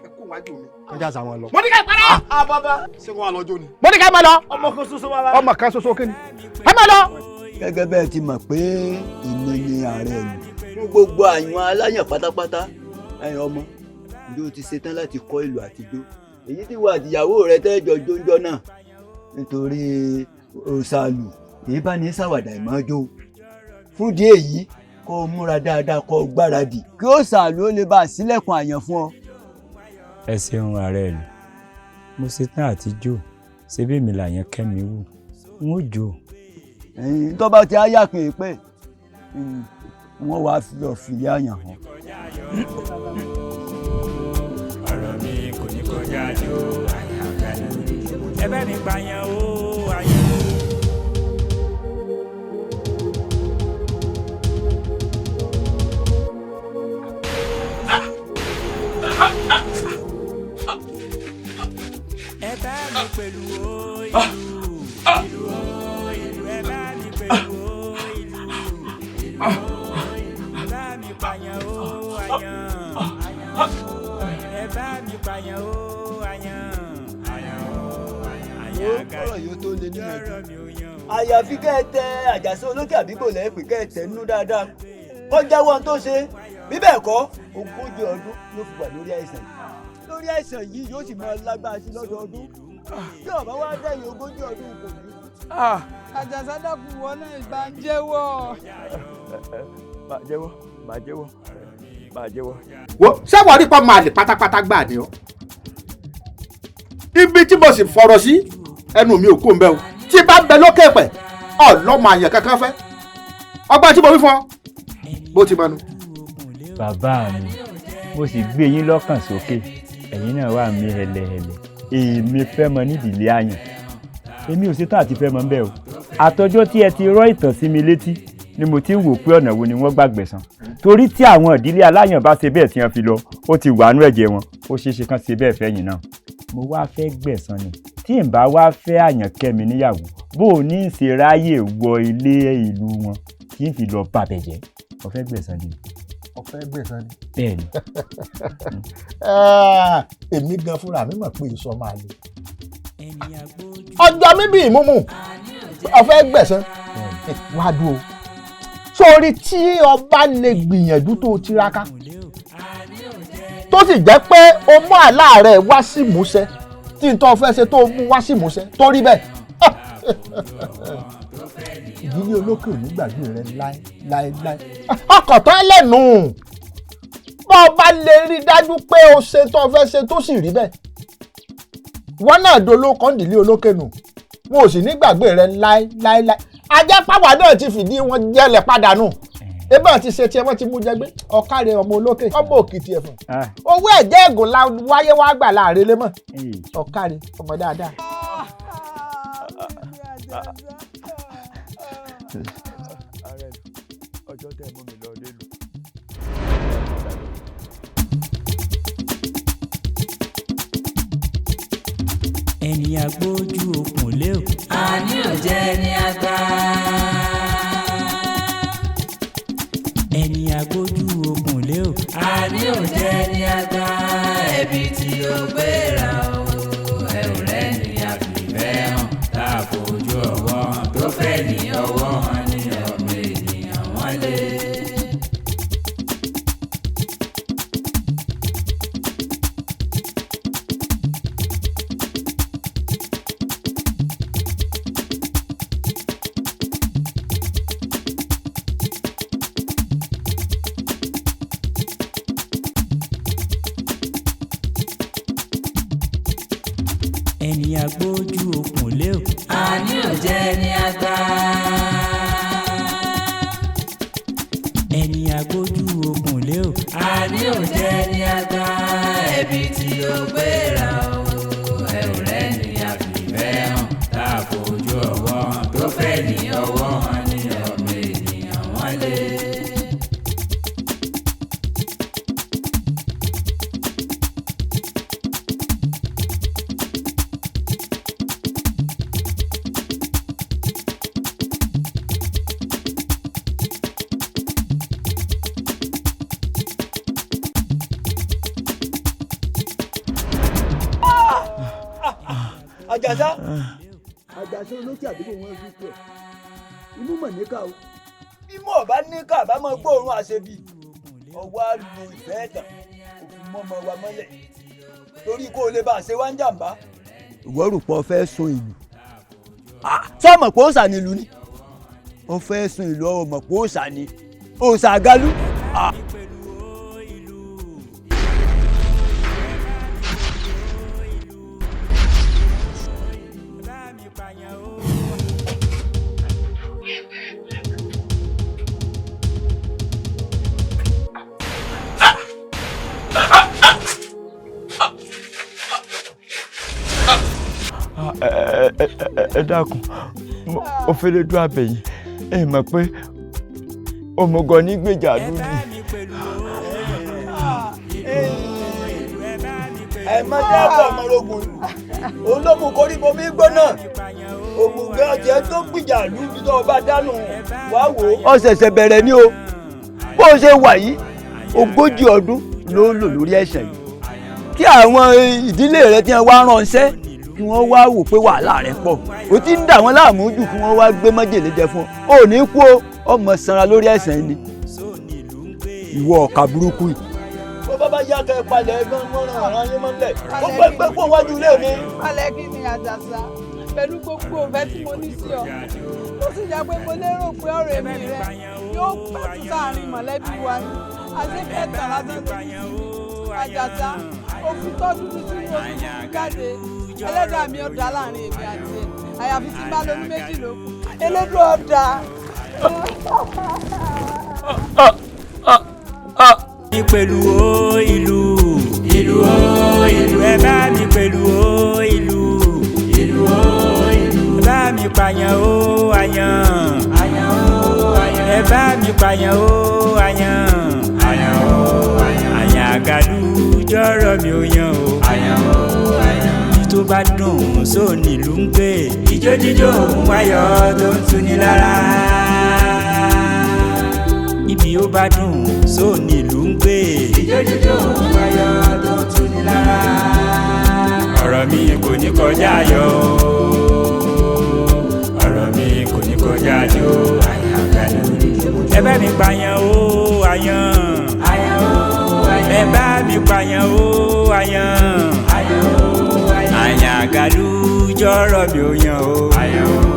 ẹ kó wájú mi. ọjà sàwọn lọ. mo ní ká ẹ parẹ́. bàbá ṣé wọn lọ́jọ́ ni. mo ní ká ẹ máa lọ. ọmọ kan ṣoṣo bàbá. ọmọ kan ṣoṣo kí ni ẹ máa lọ. gẹ́gẹ́ bẹ́ẹ̀ ti mọ̀ pé èmi ni ààrẹ ìlú fún gbogbo àyàn aláyàn pátápátá ẹ̀yin ọmọ ǹjẹ́ o ti ṣetán láti kọ́ ìlú àtijọ́ èyí tí wà àtìyàwó rẹ tẹ́jọ jóńjọ́ náà nítorí òṣàlù èyí bá ní ṣàwàdà ìmọ̀ọ́jọ́ fún díẹ̀ yìí kó o múra dáadáa kó o gbáradì kí òṣàlù ó lè bá a ṣílẹ̀kùn àyàn fún ọ. ẹ ṣeun ààrẹ ìlú mo ṣetán àti jó ṣebí mi làyẹn kẹ́mi wù n ó jó. ẹ̀yin tó bá ti á yàpín pé wọ́n wàá fi ọ̀fìlẹ̀ àyàn hàn. ọ̀rọ̀ mi kò ní kọjá jó àyàgàlú ẹ bá mi pààyàn o àyàn. ẹ bá mi pẹ̀lú o ìlú ìlú o ìlú ẹ bá mi pẹ̀lú o ìlú ìlú o ẹ bá mi pààyàn o àyàn ẹ bá mi pààyàn o àyàn ọ̀rọ̀ yóò tó lé nínú ẹ̀dùn. àyàfi kẹ́ ẹ tẹ Àjàsá olókè àbíkò lẹ́ẹ̀pẹ́ kẹ́ ẹ tẹ̀ nínú dáadáa kó jáwọ́ ohun tó ṣe bí bẹ́ẹ̀ kọ́ 40 ọdún ló fi wà lórí àìsàn yìí lórí àìsàn yìí yóò sì máa lágbára sí lọ́dọọdún bí ọ̀bá wá dẹ́yìn 40 ọdún kò ní. Àjàsá dákun wọn náà ìgbà ń jẹ́wọ́. máa jẹ́wọ́ máa jẹ́wọ́ máa jẹ́wọ́. wo ṣé wàá rí pa máa lè pátápátá gbà ní ọ. ibi tí mo sì fọ̀rọ̀ sí ẹnu mi ò kó ń bẹ o tí bá bẹ lókè pẹ̀ ọlọ́mọ àyàn kankan fẹ́ ọgbà tí mo wí fún ọ bó ti mọnu. bàbá mi mo sì gbé yín lọ́kàn sókè ẹ̀yin náà wà mí hẹlẹhẹlẹ èmi fẹ́ mọ nídìílé àyàn èmi ò ṣetán àti fẹ́ mọ ń bẹ̀ o àtọjọ́ tí ẹ ti rọ́ ìtàn sí mi létí ni mo ti ń wò pé ọ̀nà wo ni wọ́n gbàgbẹ̀san torí tí àwọn ìdílé aláyàn bá ṣe bẹ́ẹ̀ tí wọ́n fi lọ ó ti wà nú ẹ̀jẹ̀ wọn ó ṣeé ṣe kán ṣe bẹ́ẹ̀ fẹ́yìn náà mo wá fẹ́ gbẹ̀san ni tí n bá wá fẹ́ àyàn kẹ́mi níyàwó bó o ní í ṣe ráyè wọ ilé ìlú wọn tí n fi lọ bàbẹ̀ jẹ́ mo fẹ́ gbẹ̀san ni. ọ̀fẹ́ gbẹ̀san ni. bẹ́ẹ̀ ni. èmi gan fúnra mi mọ̀ pé ìsọ máa le. ọjọ́ mi bí ìmúmú ọ̀fẹ́ gbẹ̀san wá dúró sórí tí ọba lè gbìyànjú tó tiraka tó sì jẹ́ pé o mú àlá rẹ̀ wá sí ìmúṣẹ tí tí n tó fẹ́ ṣe tó mú wá sí ìmúṣẹ tó rí bẹ́ẹ̀. ìdílé olókè ò ní gbàgbé rẹ láéláé. ọkọ̀ tó lẹ́nu bọ́ ọ bá lè rí dájú pé o ṣe tó fẹ́ ṣe tó sì rí bẹ́ẹ̀. wọ́n náà dolókan ìdílé olókè nù wọn ò sì ní gbàgbé rẹ láéláé. ajẹ́pàwọ̀ náà ti fìdí wọn jẹ́lẹ̀ padà nù. ebe àti ṣe tiẹ̀ wọ́n ti mú jẹgbẹ́ ọ̀kárẹ̀ ọmọ olókè ọmọ òkìtì ẹ̀fọ̀n. owó ẹ̀jẹ̀ ẹ̀gùn la wáyé wá gbà láàrin lé mọ̀ ọ̀kárẹ̀ ọmọ dáadáa. ọjọ́ tẹ́ mú mi lọ lélu. ẹni agbójú okùn lé o. àní ò jẹ́ ẹni àgbà. ẹni agbójú okùn lé o. àní ò jẹ́ ẹni àgbà. ẹbí tí ó gbéra o ẹrù rẹ̀ ní àfìfẹ́ hàn láàfojú ọwọ́ hàn tó fẹ́ ní ọwọ́ hàn ní ọmọ ènìyàn wọ́n lé. ẹni agbójú okùn lé o. àní ò jẹ́ ẹni àgbà. ẹni agbójú okùn lé o. àní ò jẹ́ ẹni àgbà. ẹbí tí ó gbéra o ẹrù rẹ̀ ní àfìfẹ́ hàn láàfojú ọwọ́ hàn tó fẹ́ ní ọwọ́ hàn ní ọmọ ènìyàn wọ́n lé. Àjàsá olókè àdúgbò wọn fi pẹ inú mọ̀ níkà o bí mo bá níkà bá mọ gbóòórùn àṣebí ọwọ́ á lu ìfẹ́ ẹ̀tàn òfin mọ́mọ́ wa mọ́lẹ̀ torí kó o lè bá a ṣe wá ń jàǹbá. ìwọ rò pé o fẹ́ sun ìlú sọ́mọ̀ pé òòṣà ni ìlú ni o fẹ́ sun ìlú o mọ̀ pé òòṣà ni òòṣà àgálù. ẹ dákun ó fẹ́lẹ́ dún àbẹ̀yìn ẹ mọ̀ pé òmùgọ̀ ní gbèjà lónìí. ẹ má dábọ̀ ọmọlógún ológun koríko mi gbóná òmùgọ̀ ọ̀jẹ̀ tó gbìjà lùbí tó bá dánù wá wò ó. ó ṣẹ̀ṣẹ̀ bẹ̀rẹ̀ ni o bó ṣe wà yìí 40 ọdún ló lò lórí ẹ̀ṣẹ̀ yìí kí àwọn ìdílé rẹ̀ tí wọ́n wá ránṣẹ́ kí wọ́n wá wò pé wàhálà rẹ̀ pọ̀ ó ti ń dà wọ́n láàmú jù kí wọ́n wá gbé májèlé jẹ fún ọ ò ní kú o ọmọ sanra lórí ẹ̀ṣẹ̀ ni ìwọ ọ̀ka burúkú yìí. bó bá bá yá kẹ́ ẹ palẹ̀ ẹgbẹ́ wọn ràn án yín mọ́lẹ̀ ó pẹ́ kó wájú ilé mi. palẹ̀ kí ni Àjàsá pẹ̀lú gbogbo ìfẹ́ tí mo ní sí ọ tó sì jẹ́ pé mo lérò pé ọ̀rọ̀ èmi rẹ yóò pẹ̀tù sáàrin mọ̀lẹ́bí wa ni àṣekẹ́tà lásán tó ní sí Àjàsá òfin tọ́jú ní tí mo fi jáde ẹlẹ́dàá mi ọ̀dà láàrin èmi àti ẹ̀ àyàfi tí bá lóní méjì ló kù ẹlẹ́dàá ọ̀dà. mi pẹ̀lú o ìlú ìlú o ìlú ẹ bá mi pẹ̀lú o ìlú ìlú o ìlú ẹ bá mi pààyàn o àyàn àyàn o àyàn ẹ bá mi pààyàn o àyàn àyàn o àyàn àyàn àgàlù jọ̀rọ̀ mi ò yan o àyàn o àyàn tó bá dùn sóòní ìlú ń gbé ijó jíjó òun wáyọ̀ tó ń tuni lára ibi ó bá dùn sóòní ìlú ń gbé ijó jíjó òun wáyọ̀ tó ń tuni lára ọ̀rọ̀ mi kò ní kọjá ayọ̀ ọ̀rọ̀ mi kò ní kọjá ayọ̀ àyàn àgbàdo ẹ bá mi pààyàn o àyàn àyàn o ẹ bá mi pààyàn o àyàn àyàn o àyàn àgàlù jọ̀rọ̀ mi ò yàn o.